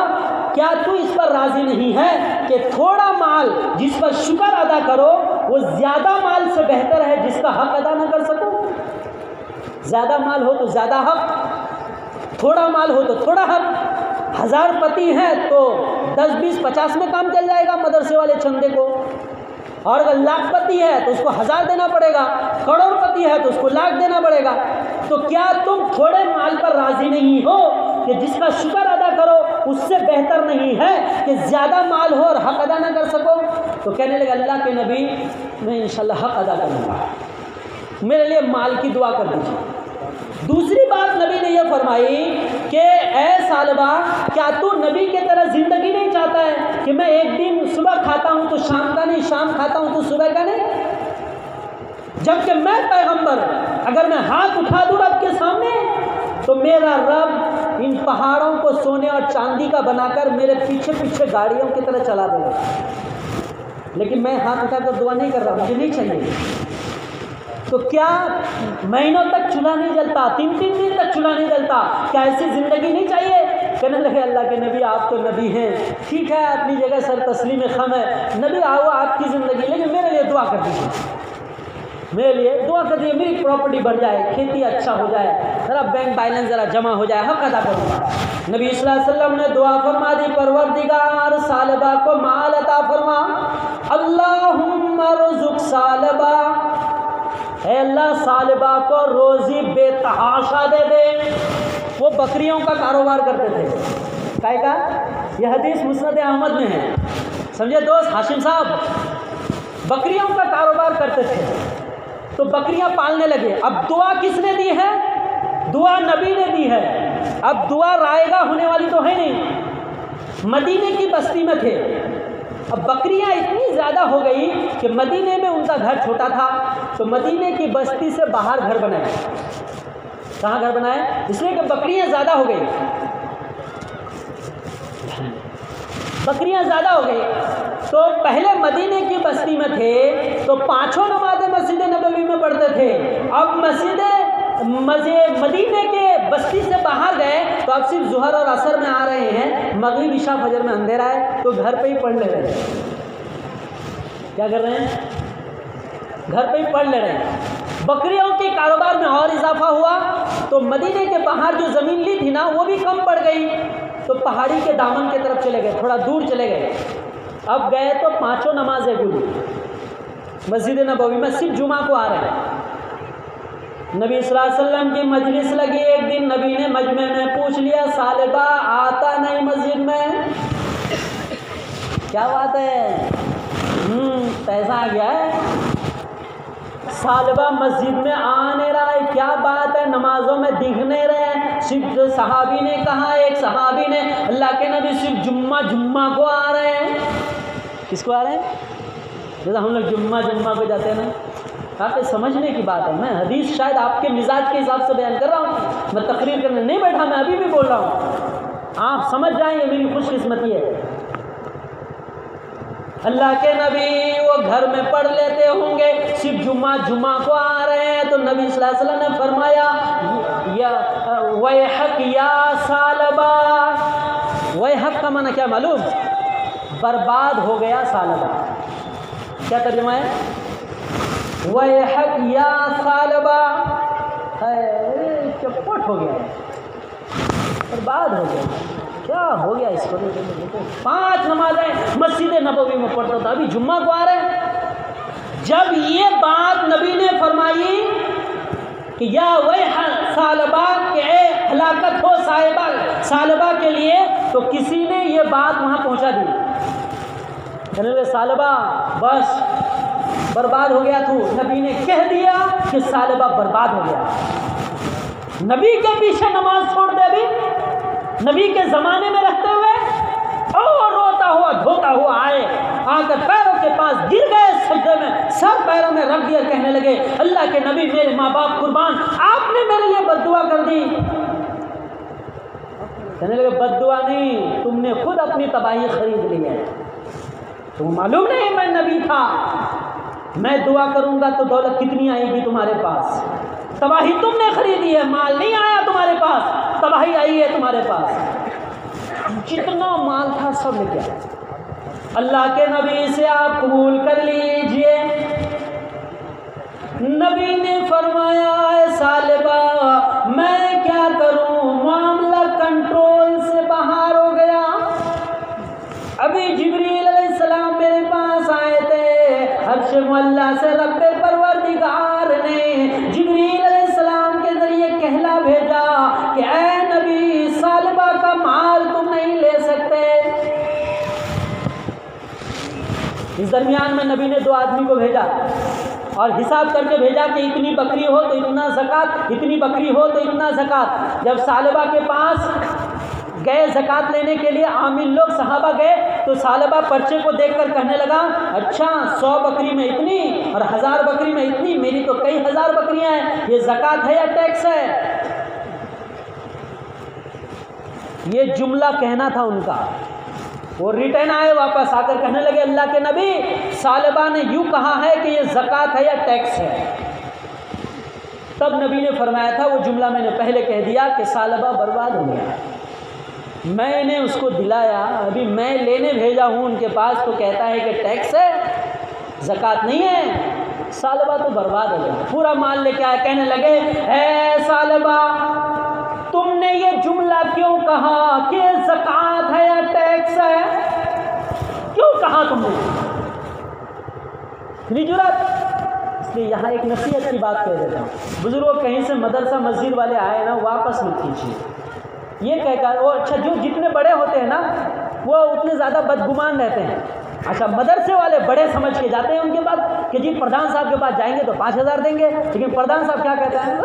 کیا تو اس پر راضی نہیں ہے کہ تھوڑا مال جس پر شکر ادا کرو وہ زیادہ مال سے بہتر ہے جس کا حق ادا نہ کر سکو؟ زیادہ مال ہو تو زیادہ حق، تھوڑا مال ہو تو تھوڑا حق۔ 1000 پتی ہیں تو 10 20 50 میں کام چل جائے گا مدرسے والے چندے کو، اور اگر 1,00,000 پتی ہے تو اس کو 1000 دینا پڑے گا، کروڑ پتی ہے تو اس کو 1,00,000 دینا پڑے گا۔ تو کیا تم تھوڑے مال پر راضی نہیں ہو کہ جس کا شکر ادا کرو اس سے بہتر نہیں ہے کہ زیادہ مال ہو اور حق ادا نہ کر سکو؟ تو کہنے لگے اللہ کے نبی میں انشاءاللہ حق ادا کروں گا، میرے لیے مال کی دعا کر دیجیے۔ دوسری بات نبی نے یہ فرمائی کہ اے ثعلبہ، کیا تو نبی کی طرح زندگی نہیں چاہتا ہے کہ میں ایک دن صبح کھاتا ہوں تو شام کا نہیں، شام کھاتا ہوں تو صبح کا نہیں؟ جبکہ میں پیغمبر اگر میں ہاتھ اٹھا دوں رب کے سامنے تو میرا رب ان پہاڑوں کو سونے اور چاندی کا بنا کر میرے پیچھے پیچھے گاڑیوں کی طرح چلا دے گا، لیکن میں ہاتھ اٹھا کر دعا نہیں کر رہا، مجھے نہیں چاہیے۔ تو کیا مہینوں تک چولہا نہیں جلتا، 3 دن تک چولہا نہیں جلتا؟ کیا ایسی زندگی نہیں چاہیے؟ کہنے لگے اللہ کے نبی آپ تو نبی ہیں، ٹھیک ہے اپنی جگہ سر تسلیم خم ہے، نبی آؤ آپ کی زندگی، لیکن میرے لیے دعا کر دیجیے، میرے لیے دعا کر دیجیے، میری پراپرٹی بڑھ جائے، کھیتی اچھا ہو جائے، ذرا بینک بیلنس ذرا جمع ہو جائے، حق ادا کروں گا۔ نبی صلی اللہ علیہ وسلم نے دعا فرما دی، پروردگار ثعلبہ کو مال عطا فرما، اللہم ارزق ثعلبہ، اے اللہ ثعلبہ کو روزی بے تحاشا دے دے۔ وہ بکریوں کا کاروبار کرتے تھے، کائے کا؟ یہ حدیث مسند احمد میں ہے، سمجھے دوست ہاشم صاحب، بکریوں کا کاروبار کرتے تھے تو بکریاں پالنے لگے۔ اب دعا کس نے دی ہے؟ دعا نبی نے دی ہے، اب دعا رائے گاہ ہونے والی تو ہے نہیں۔ مدینے کی بستی میں تھے، اب بکریاں اتنی زیادہ ہو گئی کہ مدینے میں ان کا گھر چھوٹا تھا تو مدینے کی بستی سے باہر گھر بنائے۔ کہاں گھر بنائے؟ اس لیے کہ بکریاں زیادہ ہو گئی، بکریاں زیادہ ہو گئی تو پہلے مدینے کی بستی میں تھے تو 5 نمازیں مسجد نبوی میں پڑھتے تھے، اب مدینے کے بستی سے باہر گئے تو اب صرف ظہر اور عصر میں آ رہے ہیں، مغرب عشاء فجر میں اندھیرا ہے تو گھر پہ ہی پڑھ لے رہے ہیں۔ کیا کر رہے ہیں؟ گھر پہ ہی پڑھ لے رہے ہیں۔ بکریوں کے کاروبار میں اور اضافہ ہوا تو مدینے کے باہر جو زمین لی تھی نا وہ بھی کم پڑ گئی تو پہاڑی کے دامن کی طرف چلے گئے، تھوڑا دور چلے گئے۔ اب گئے تو 5 نمازیں گزری مسجد نبوی میں، صرف جمعہ کو آ رہے ہیں۔ نبی صلی اللہ علیہ وسلم کی مجلس لگی، ایک دن نبی نے مجمع میں پوچھ لیا ثعلبہ آتا نہیں مسجد میں؟ کیا بات ہے، پیسہ آ گیا ہے، ثعلبہ مسجد میں آ نہیں رہا ہے، کیا بات ہے، نمازوں میں دکھ نہیں رہے؟ صرف صحابی نے کہا، ایک صحابی نے، اللہ کے نبی صرف جمعہ کو آ رہے ہیں۔ کس کو آ رہے ہیں؟ جیسا ہم لوگ جمعہ کو جاتے ہیں نا، آپ کے سمجھنے کی بات ہے، میں حدیث شاید آپ کے مزاج کے حساب سے بیان کر رہا ہوں، میں تقریر کرنے نہیں بیٹھا، میں ابھی بھی بول رہا ہوں، آپ سمجھ جائیں یہ میری خوش قسمتی ہے۔ اللہ کے نبی وہ گھر میں پڑھ لیتے ہوں گے، صرف جمعہ کو آ رہے ہیں تو نبی صلی اللہ علیہ وسلم نے فرمایا ویحک یا ثعلبہ، ویحک کا معنی کیا معلوم؟ برباد ہو گیا ثعلبہ۔ کیا ترجمہ ہے؟ ویحک یا ثعلبہ، چپٹ ہو گیا، برباد ہو گیا، کیا ہو گیا اس کو؟ 5 نمازیں مسجد نبوی میں پڑھتا تھا، ابھی جمعہ کو آ رہے ہیں۔ جب یہ بات نبی نے فرمائی کہ یا ویحک ثعلبہ، کہ اے ہلاکت ہو ثعلبہ کے لیے، تو کسی نے یہ بات وہاں پہنچا دی، کہنے لگے ثعلبہ بس برباد ہو گیا تو۔ نبی نے کہہ دیا کہ ثعلبہ برباد ہو گیا۔ نبی کے پیچھے نماز چھوڑ دے، بھی نبی کے زمانے میں رہتے ہوئے، اور روتا ہوا دھوتا ہوا آئے، آ کر پیروں کے پاس گر گئے سجدے میں، سر پیروں میں رکھ دیا، کہنے لگے اللہ کے نبی میرے ماں باپ قربان، آپ نے میرے لیے بد دعا کر دی۔ کہنے لگے بد دعا نہیں، تم نے خود اپنی تباہی خرید لی ہے، تم معلوم نہیں میں نبی تھا، میں دعا کروں گا تو دولت کتنی آئے گی تمہارے پاس، تباہی تم نے خریدی ہے، مال نہیں آیا تمہارے پاس، تباہی آئی ہے تمہارے پاس، جتنا مال تھا سب لے گیا۔ اللہ کے نبی سے آپ قبول کر لیجئے۔ نبی نے فرمایا اے ثعلبہ میں کیا کروں، معاملہ کنٹرول سے باہر ہو گیا۔ ابھی جبریل علیہ السلام میرے پاس آئے تھے، عرش معلیٰ سے رب پروردگار نے جبریل علیہ السلام کے ذریعے کہہ اس درمیان میں نبی نے 2 آدمی کو بھیجا اور حساب کر کے بھیجا کہ اتنی بکری ہو تو اتنا زکوٰۃ، اتنی بکری ہو تو اتنا زکوٰۃ۔ جب ثعلبہ کے پاس گئے زکوٰۃ لینے کے لیے، عامل لوگ صحابہ گئے تو ثعلبہ پرچے کو دیکھ کر کہنے لگا اچھا 100 بکری میں اتنی اور 1000 بکری میں اتنی، میری تو کئی ہزار بکریاں ہیں، یہ زکوٰۃ ہے یا ٹیکس ہے؟ یہ جملہ کہنا تھا ان کا۔ وہ ریٹرن آئے واپس آ کر کہنے لگے اللہ کے نبی، ثعلبہ نے یوں کہا ہے کہ یہ زکوٰۃ ہے یا ٹیکس ہے۔ تب نبی نے فرمایا تھا وہ جملہ میں نے پہلے کہہ دیا کہ ثعلبہ برباد ہو گیا، میں نے اس کو دلایا، ابھی میں لینے بھیجا ہوں ان کے پاس تو کہتا ہے کہ ٹیکس ہے، زکوٰۃ نہیں ہے۔ ثعلبہ تو برباد ہو گیا، پورا مال لے کے آئے، کہنے لگے اے ثعلبہ تم نے یہ جملہ کیوں کہا کہ زکوٰۃ ہے یا ٹیکس ہے؟ کیوں کہا تم نے؟ اتنی جرأت؟ اس لیے یہاں ایک نصیحت کی بات کہہ دیتا ہوں، بزرگوں کہیں سے مدرسہ مسجد والے آئے نا، واپس مت کیجیے یہ کہہ کر، وہ اچھا جو جتنے بڑے ہوتے ہیں نا وہ اتنے زیادہ بدگمان رہتے ہیں۔ اچھا مدرسے والے بڑے سمجھ کے جاتے ہیں ان کے پاس کہ جی پردھان صاحب کے پاس جائیں گے تو 5000 دیں گے، لیکن پردھان صاحب کیا کہتے ہیں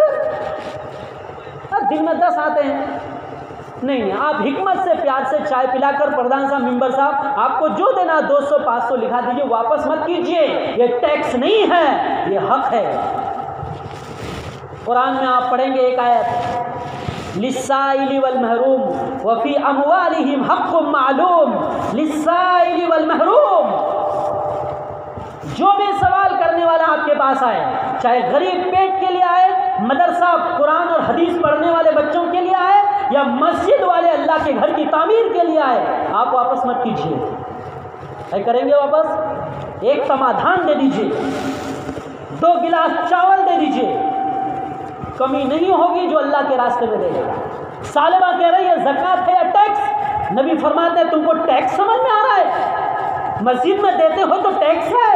دن میں 10 آتے ہیں۔ نہیں، آپ حکمت سے پیار سے چائے پلا کر پردھان صاحب ممبر صاحب آپ کو جو دینا 200 500 لکھا دیجیے، واپس مت کیجیے، یہ ٹیکس نہیں ہے، یہ حق ہے۔ قرآن میں آپ پڑھیں گے ایک آیت، للسائل والمحروم وفی اموالہم حق معلوم للسائل والمحروم، جو بھی سوال کرنے والا آپ کے پاس آئے، چاہے غریب پیٹ کے لیے آئے، مدرسہ قرآن اور حدیث پڑھنے والے بچوں کے لیے آئے، یا مسجد والے اللہ کے گھر کی تعمیر کے لیے آئے، آپ واپس مت کیجیے۔ اے کریں گے واپس؟ ایک سمادھان دے دیجیے، 2 گلاس چاول دے دیجیے، کمی نہیں ہوگی جو اللہ کے راستے میں دے گا۔ ثعلبہ کہہ رہی ہے زکوٰۃ ہے یا ٹیکس؟ نبی فرماتے ہیں تم کو ٹیکس سمجھ میں آ رہا ہے؟ مسجد میں دیتے ہو تو ٹیکس ہے،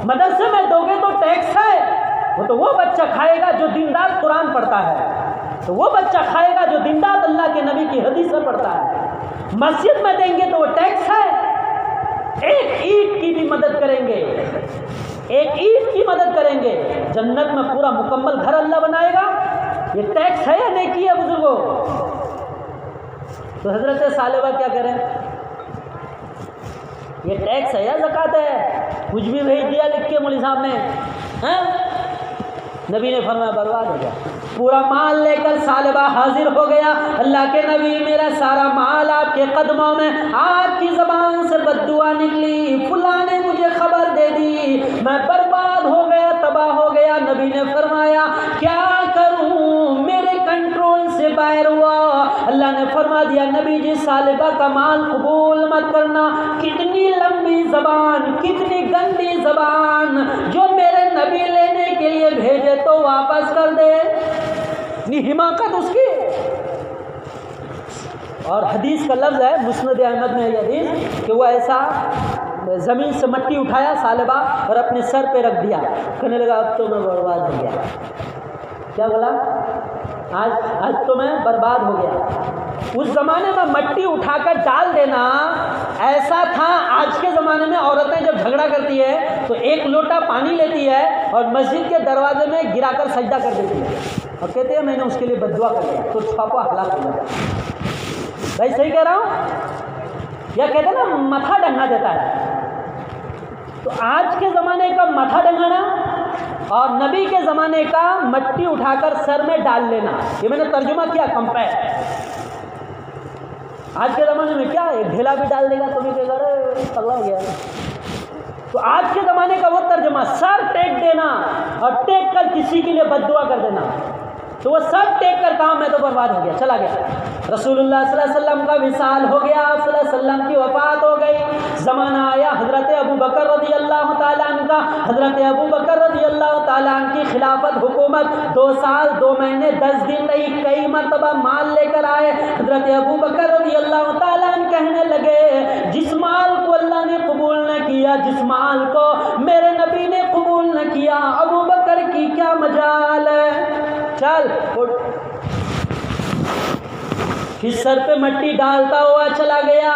مدرسے میں دو گے تو ٹیکس ہے۔ وہ تو وہ بچہ کھائے گا جو دن رات قرآن پڑھتا ہے، تو وہ بچہ کھائے گا جو دن رات اللہ کے نبی کی حدیث میں پڑھتا ہے۔ مسجد میں دیں گے تو وہ ٹیکس ہے۔ ایک اینٹ کی بھی مدد کریں گے، ایک اینٹ کی مدد کریں گے، جنت میں پورا مکمل گھر اللہ بنائے گا۔ یہ ٹیکس ہے یا نیکی ہے بزرگوں؟ تو حضرت ثعلبہ کیا کریں؟ یہ ٹیکس ہے یا زکوٰۃ ہے؟ کچھ بھی بھیج دیا لکھ کے مولوی صاحب نے، نبی نے فرمایا برباد ہو گیا۔ پورا مال لے کر ثعلبہ حاضر ہو گیا، اللہ کے نبی میرا سارا مال آپ کے قدموں میں، آپ کی زبان سے بد دعا نکلی، فلاں نے مجھے خبر دے دی، میں برباد ہو گیا، تباہ ہو گیا۔ نبی نے فرمایا کیا کروں، میرے کنٹرول سے باہر ہوا۔ اللہ نے فرما دیا نبی جی ثعلبہ کا مال قبول مت کرنا۔ کتنی لمبی زبان، کتنی گندی زبان، جو میرے نبی لینے کے لیے بھیجے تو واپس کر دے، اتنی حماقت اس کی۔ اور حدیث کا لفظ ہے مسند احمد میں یہ حدیث کہ وہ ایسا زمین سے مٹی اٹھایا ثعلبہ اور اپنے سر پہ رکھ دیا، کہنے لگا اب تو میں برباد ہو گیا۔ کیا بولا؟ آج تو میں برباد ہو گیا۔ اس زمانے میں مٹی اٹھا کر ڈال دینا ایسا تھا، آج کے زمانے میں عورتیں جب جھگڑا کرتی ہے تو ایک لوٹا پانی لیتی ہے اور مسجد کے دروازے میں گرا کر سجدہ کر دیتی ہے اور کہتے ہیں میں نے اس کے لیے بد دعا کر دیا تو چھاپا ہلاک ہو گیا۔ بھائی صحیح کہہ رہا ہوں؟ یا کہتے ہیں نا متھا ڈنگا دیتا ہے، تو آج کے زمانے کا متھا ڈنگانا اور نبی کے زمانے کا مٹی اٹھا کر سر میں ڈال لینا، یہ میں نے ترجمہ کیا کمپیر۔ آج کے زمانے میں کیا ہے، ڈھیلا بھی ڈال دے گا تو بھی کہے گا ارے پگلا ہو گیا۔ تو آج کے زمانے کا وہ ترجمہ سر ٹیک دینا اور ٹیک کر کسی کے لیے بد دعا کر دینا، تو وہ سر ٹیک کر کہا میں تو برباد ہو گیا، چلا گیا۔ رسول اللہ صلی اللہ علیہ وسلم کا وصال ہو گیا، صلی اللہ علیہ وسلم کی وفات ہو گئی۔ زمانہ آیا حضرت ابو بکر رضی اللہ تعالیٰ عنہ کا، حضرت ابو بکر رضی اللہ تعالیٰ عنہ کی خلافت حکومت 2 سال 2 مہینے 10 دن رہی، کئی مرتبہ مال لے کر آئے۔ حضرت ابو بکر رضی اللہ تعالیٰ عنہ کہنے لگے جس مال کو اللہ نے قبول نہ کیا، جس مال کو میرے نبی نے قبول نہ کیا، ابو بکر کی کیا مجال ہے، چل اٹھ۔ پھر سر پہ مٹی ڈالتا ہوا چلا گیا۔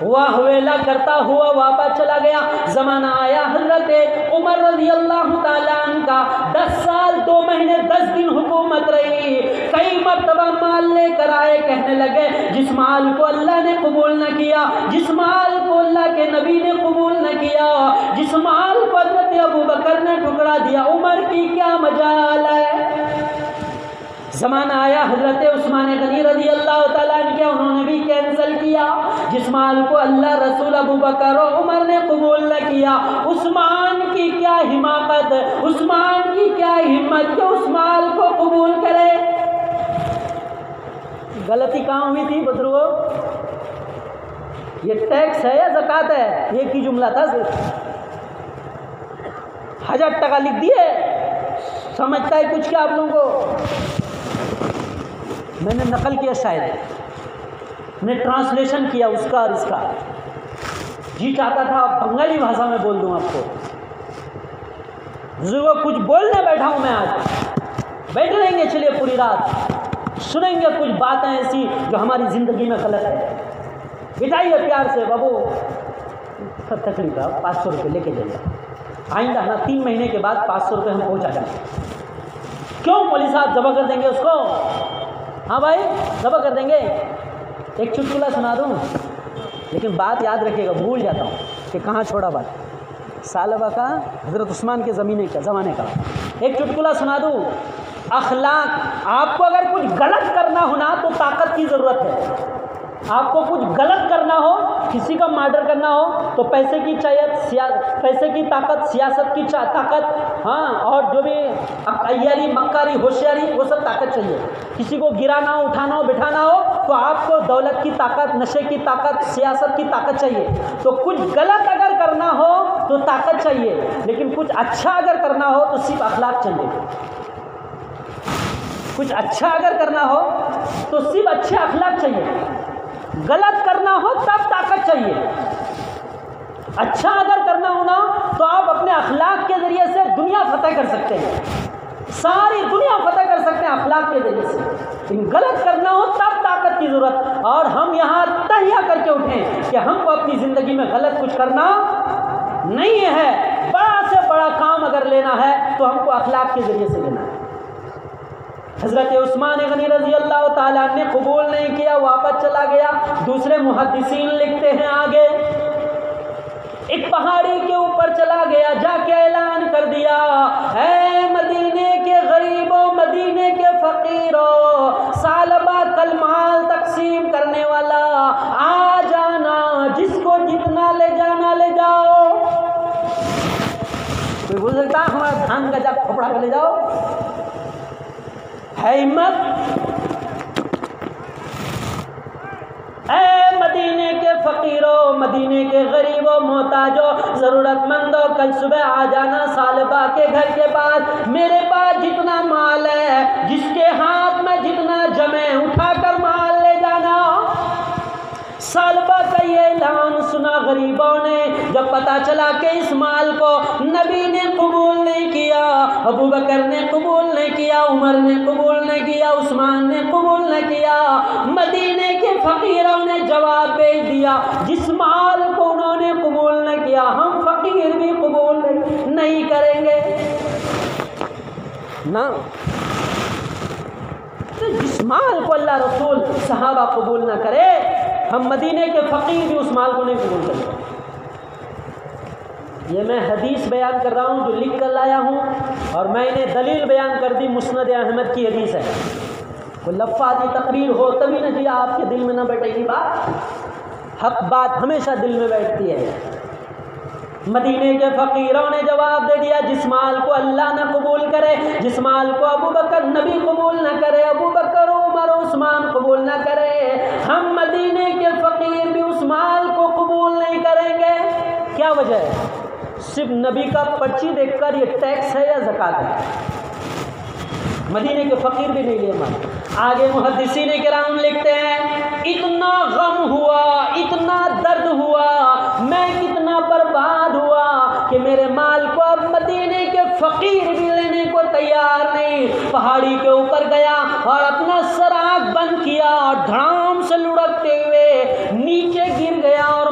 واہ ویلا کرتا ہوا واپس چلا گیا. زمانہ آیا حضرت عمر رضی اللہ تعالیٰ عنہ کا 10 سال 2 مہینے 10 دن حکومت رہی. کئی مرتبہ مال لے کر آئے, کہنے لگے جس مال کو اللہ نے قبول نہ کیا, جس مال کو اللہ کے نبی نے قبول نہ کیا, جس مال کو حضرت ابو بکر نے ٹھکرا دیا, عمر کی کیا مجال ہے. زمانہ آیا حضرت عثمان غنی رضی اللہ تعالیٰ عنہ کے, انہوں نے بھی کینسل کیا. جس مال کو اللہ رسول ابو بکر و عمر نے قبول نہ کیا, عثمان کی کیا حماقت, عثمان کی کیا ہمت کہ اس مال کو قبول کرے. غلطی کہاں ہوئی تھی بزرگوں؟ یہ ٹیکس ہے یا زکوٰۃ ہے؟ ایک ہی جملہ تھا صرف. 1000 ٹکا لکھ دیے, سمجھتا ہے کچھ کیا آپ لوگوں کو؟ میں نے نقل کیا, شاید میں ٹرانسلیشن کیا اس کا اور اس کا. جی چاہتا تھا بنگالی بھاشا میں بول دوں آپ کو. بزرگوں کچھ بولنے بیٹھا ہوں میں, آج بیٹھ رہیں گے, چلیے پوری رات سنیں گے کچھ باتیں ایسی جو ہماری زندگی میں غلط ہے. بٹھائیے پیار سے, بابو سب تکلیف ہے, 500 روپے لے کے جائیے. آئندہ نا 3 مہینے کے بعد 500 روپے ہم پہنچا دیں گے. کیوں مولوی صاحب ذبح کر دیں گے اس کو؟ ہاں بھائی ذبح کر دیں گے. ایک چٹکلا سنا دوں, لیکن بات یاد رکھیے گا, بھول جاتا ہوں کہ کہاں چھوڑا بات. سالبہ کا حضرت عثمان کے زمانے کا ایک چٹکلا سنا دوں. اخلاق, آپ کو اگر کچھ غلط کرنا ہونا تو طاقت کی ضرورت ہے. آپ کو کچھ غلط کرنا ہو, کسی کا مرڈر کرنا ہو تو پیسے کی چاہیے, پیسے کی طاقت, سیاست کی طاقت, ہاں, اور جو بھی عیاری مکاری ہوشیاری وہ سب طاقت چاہیے. کسی کو گرانا ہو, اٹھانا ہو, بٹھانا ہو تو آپ کو دولت کی طاقت, نشے کی طاقت, سیاست کی طاقت چاہیے. تو کچھ غلط اگر کرنا ہو تو طاقت چاہیے, لیکن کچھ اچھا اگر کرنا ہو تو صرف اخلاق چاہیے. کچھ اچھا اگر کرنا ہو تو صرف اچھے اخلاق چاہیے. غلط کرنا ہو تب طاقت چاہیے. اچھا اگر کرنا ہونا تو آپ اپنے اخلاق کے ذریعے سے دنیا فتح کر سکتے ہیں, ساری دنیا فتح کر سکتے ہیں اخلاق کے ذریعے سے. لیکن غلط کرنا ہو تب طاقت کی ضرورت. اور ہم یہاں تہیا کر کے اٹھیں کہ ہم کو اپنی زندگی میں غلط کچھ کرنا نہیں ہے. بڑا سے بڑا کام اگر لینا ہے تو ہم کو اخلاق کے ذریعے سے لینا ہے. حضرت عثمان غنی رضی اللہ تعالیٰ نے قبول نہیں کیا, واپس چلا گیا. دوسرے محدثین لکھتے ہیں آگے, ایک پہاڑی کے اوپر چلا گیا, جا کے اعلان کر دیا, اے مدینے کے غریبوں, مدینے کے فقیروں, سالبہ کل مال تقسیم کرنے والا آ جانا, جس کو جتنا لے جانا لے جاؤ. کوئی بول سکتا ہمارا دھان کا جا کھپڑا کر لے جاؤ؟ ہے ہمت؟ اے مدینے کے فقیروں, مدینے کے غریبوں, محتاجوں, ضرورت مندوں, کل صبح آ جانا سالبہ کے گھر کے پاس. میرے پاس جتنا مال ہے, جس کے ہاتھ میں جتنا جمے, اٹھا کر مال لے جانا. سالبہ کا یہ اعلان سنا غریبوں نے. جب پتا چلا کہ اس مال کو نبی نے قبول نہیں کیا, ابو بکر نے قبول نہیں کیا, عمر نے قبول نہیں کیا, عثمان نے قبول نہیں کیا, مدینے کے فقیروں نے جواب بھیج دیا, جس مال کو انہوں نے قبول نہیں کیا ہم فقیر بھی قبول نہیں کریں گے نا. جس مال کو اللہ رسول صحابہ قبول نہ کرے, ہم مدینے کے فقیر بھی اس مال کو نہیں قبول کریں. یہ میں حدیث بیان کر رہا ہوں جو لکھ کر لایا ہوں, اور میں نے دلیل بیان کر دی, مسند احمد کی حدیث ہے. کوئی لفاظی تقریر ہو تبھی نہ جی آپ کے دل میں نہ بیٹھے گی بات. حق بات ہمیشہ دل میں بیٹھتی ہے. مدینے کے فقیروں نے جواب دے دیا, جس مال کو اللہ نہ قبول کرے, جس مال کو ابو بکر نبی قبول نہ کرے, ابو بکر عمر عثمان قبول نہ کرے, ہم مدینے کے فقیر بھی اس مال کو قبول نہیں کریں گے. کیا وجہ ہے؟ صرف نبی کا پرچی دیکھ کر یہ ٹیکس ہے یا زکوٰۃ ہے؟ مدینے کے فقیر بھی نہیں لیے مال. آگے محدثین کرام لکھتے ہیں, اتنا غم ہوا, اتنا درد ہوا, میں کتنا برباد ہوا کہ میرے مال کو اب مدینے کے فقیر بھی لینے کو تیار نہیں. پہاڑی کے اوپر گیا اور اپنا سراغ بند کیا اور دھڑام سے لڑکتے ہوئے نیچے گر گیا اور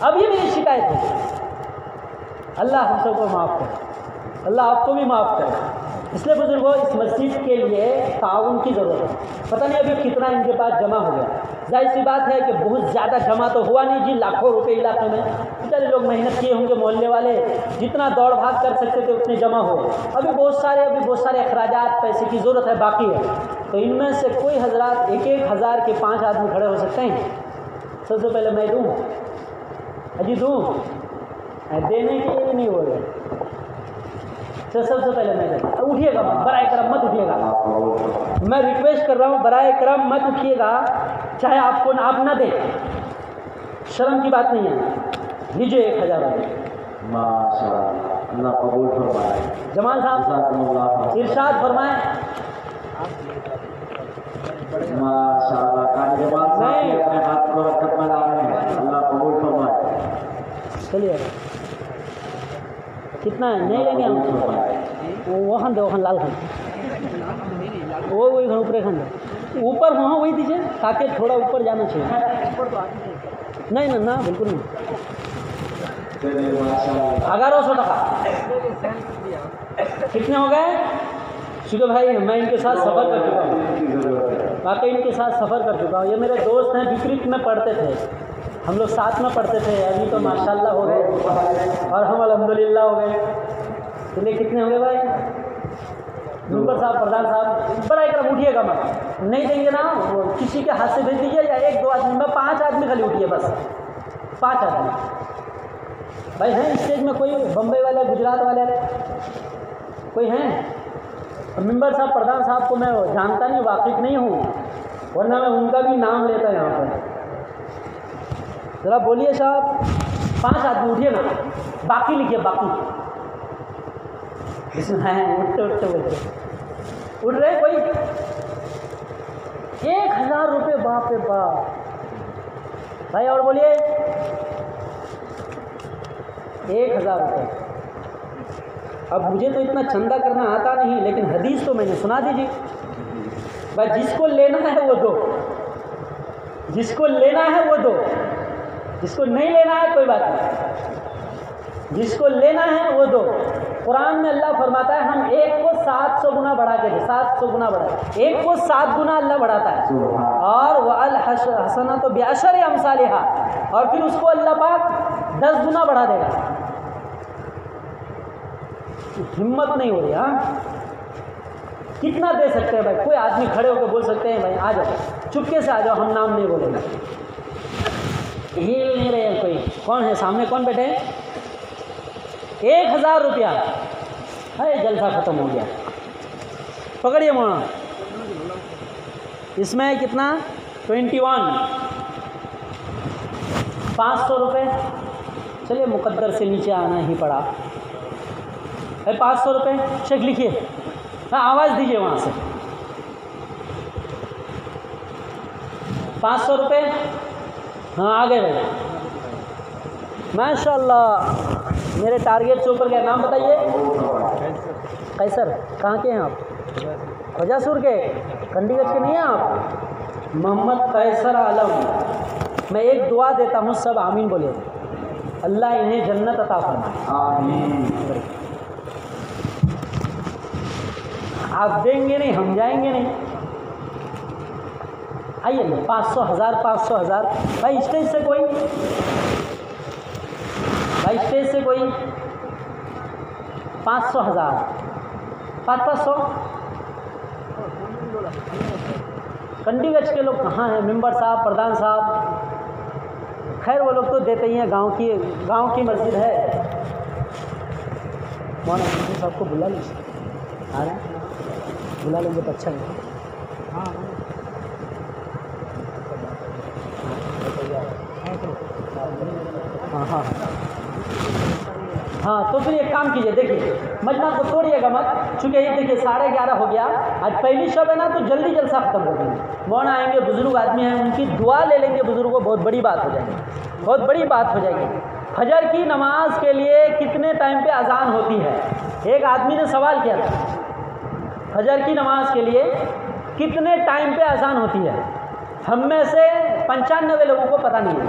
اب یہ میری شکایت ہے، اللہ ہم سب کو معاف کرے، اللہ آپ کو بھی معاف کرے۔ اس لیے بزرگوں اس مسجد کے لیے تعاون کی ضرورت ہے۔ پتہ نہیں ابھی کتنا ان کے پاس جمع ہو گیا، ظاہر سی بات ہے کہ بہت زیادہ جمع تو ہوا نہیں جی، لاکھوں روپے علاقے میں بیچارے لوگ محنت کیے ہوں گے، محلے والے جتنا دوڑ بھاگ کر سکتے تھے اتنے جمع ہوئے۔ ابھی بہت سارے اخراجات پیسے کی ضرورت ہے باقی ہے، تو ان میں سے کوئی حضرات 1,000 کے 5 آدمی کھڑے ہو سکتے ہیں؟ سب سے پہلے میں دوں، اجی دوں، دینے کے لیے نہیں ہو رہے، سب سے پہلے میں دوں۔ اٹھیے گا مت، برائے کرم مت اٹھیے گا، میں ریکویسٹ کر رہا ہوں، برائے کرم مت اٹھیے گا، چاہے آپ نہ دیں، شرم کی بات نہیں ہے، لیجیے 1,000 روپے۔ ماشاءاللہ، اللہ قبول فرمائے۔ جمال صاحب ارشاد فرمائیں۔ ماشاءاللہ، قاری جمال صاحب نے اپنے ہاتھ کو رکعت میں لا رہے ہیں، اللہ قبول فرمائے۔ چلیے کتنا ہے؟ نہیں لیں گے ہم، وہ خان دے، وہ خان لال خان، وہی خان اوپر خان دے، اوپر وہاں وہی دیجیے تاکہ تھوڑا اوپر جانا چاہیے۔ نہیں نہ بالکل نہیں، چلیے ماشاءاللہ، 1100 ٹکا کتنے ہو گئے؟ شکر بھائی میں ان کے ساتھ سفر کر چکا ہوں، واقعی ان کے ساتھ سفر کر چکا ہوں، یہ میرے دوست ہیں، بکرت میں پڑھتے تھے، ہم لوگ ساتھ میں پڑھتے تھے، ابھی تو ماشاءاللہ ہو گئے اور ہم الحمدللہ ہو گئے۔ چلیے کتنے ہو گئے بھائی؟ ممبر صاحب، پردھان صاحب، بڑا ایک طرف اٹھیے گا مت، نہیں دیں گے نا وہ کسی کے ہاتھ سے بھیج دیجیے، یا 1-2 آدمی میں 5 آدمی خالی اٹھیے، بس 5 آدمی بھائی ہیں اسٹیج میں، کوئی بمبئی والے، گجرات والے کوئی ہیں؟ ممبر صاحب، پردھان صاحب کو میں جانتا نہیں، واقف نہیں ہوں، ورنہ میں ان کا بھی نام لیتا یہاں پر۔ ذرا بولیے صاحب، 5 آدمی اٹھیے نا، باقی لکھیے، باقی اس میں ہیں، اٹھتے بولتے اٹھ رہے کوئی؟ 1,000 روپے، باپ رے باپ بھائی، اور بولیے 1,000 روپے۔ اب مجھے تو اتنا چندہ کرنا آتا نہیں، لیکن حدیث تو میں نے سنا دیجیے بھائی، جس کو لینا ہے وہ دو، جس کو لینا ہے وہ دو، جس کو نہیں لینا ہے کوئی بات نہیں، جس کو لینا ہے وہ دو۔ قرآن میں اللہ فرماتا ہے ہم ایک کو 700 گنا بڑھا کے دیں، 700 گنا بڑھا، ایک کو 7 گنا اللہ بڑھاتا ہے، اور وَالْحَسَنَةُ بِعَشْرِ أَمْثَالِهَا، اور پھر اس کو اللہ پاک 10 گنا بڑھا دے گا۔ ہمت نہیں ہو رہی، ہاں کتنا دے سکتے ہیں بھائی؟ کوئی آدمی کھڑے ہو کے بول سکتے ہیں بھائی آ جاؤ، چپکے سے آ جاؤ، ہم نام نہیں بولیں گے، ہل نہیں رہے کوئی، کون ہے سامنے، کون بیٹھے ہیں؟ 1,000 روپیہ ہے، جلسہ ختم ہو گیا، پکڑیے مولانا، اس میں کتنا؟ 21، 500 روپے، چلیے مقدر سے نیچے آنا ہی پڑا، 500 روپے، چیک لکھیے، ہاں آواز دیجیے وہاں سے، 500 روپے، ہاں آگے بھائی، ماشاء اللہ میرے ٹارگیٹ سے اوپر کیا نام بتائیے؟ قیصر، کہاں کے ہیں آپ؟ خواجہ سور کے، کنڈی گنج کے نہیں ہیں آپ؟ محمد قیصر عالم، میں ایک دعا دیتا ہوں، سب آمین بولے، اللہ انہیں جنت عطا فرمائے، آمین۔ آپ دیں گے نہیں، ہم جائیں گے نہیں، آئیے نا، 500 1000 500 1000 بھائی، اسٹیج سے کوئی، بھائی اسٹیج سے کوئی، 500 1000 500 کنڈی گنج کے لوگ کہاں ہیں؟ ممبر صاحب، پردھان صاحب، خیر وہ لوگ تو دیتے ہی ہیں، گاؤں کی مسجد ہے، مولانا صاحب کو بلا لیجیے، آ رہے ہیں، بلا لیں گے تو اچھا ہے، ہاں ہاں، تو پھر ایک کام کیجیے، دیکھیے مجمع کو توڑیے گا مت، چونکہ یہ دیکھیے 11:30 ہو گیا، آج پہلی شب ہے نا، تو جلدی جلسہ ختم کر دیں گے، مولانا آئیں گے، بزرگ آدمی ہیں، ان کی دعا لے لیں گے بزرگوں، بہت بڑی بات ہو جائے گی، بہت بڑی بات ہو جائے گی۔ فجر کی نماز کے لیے کتنے ٹائم پہ اذان ہوتی ہے؟ ایک آدمی نے سوال کیا تھا، فجر کی نماز کے لیے کتنے ٹائم پہ اذان ہوتی ہے؟ ہم میں سے 95 لوگوں کو پتہ نہیں ہے،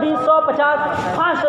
20, 100, 50, 500,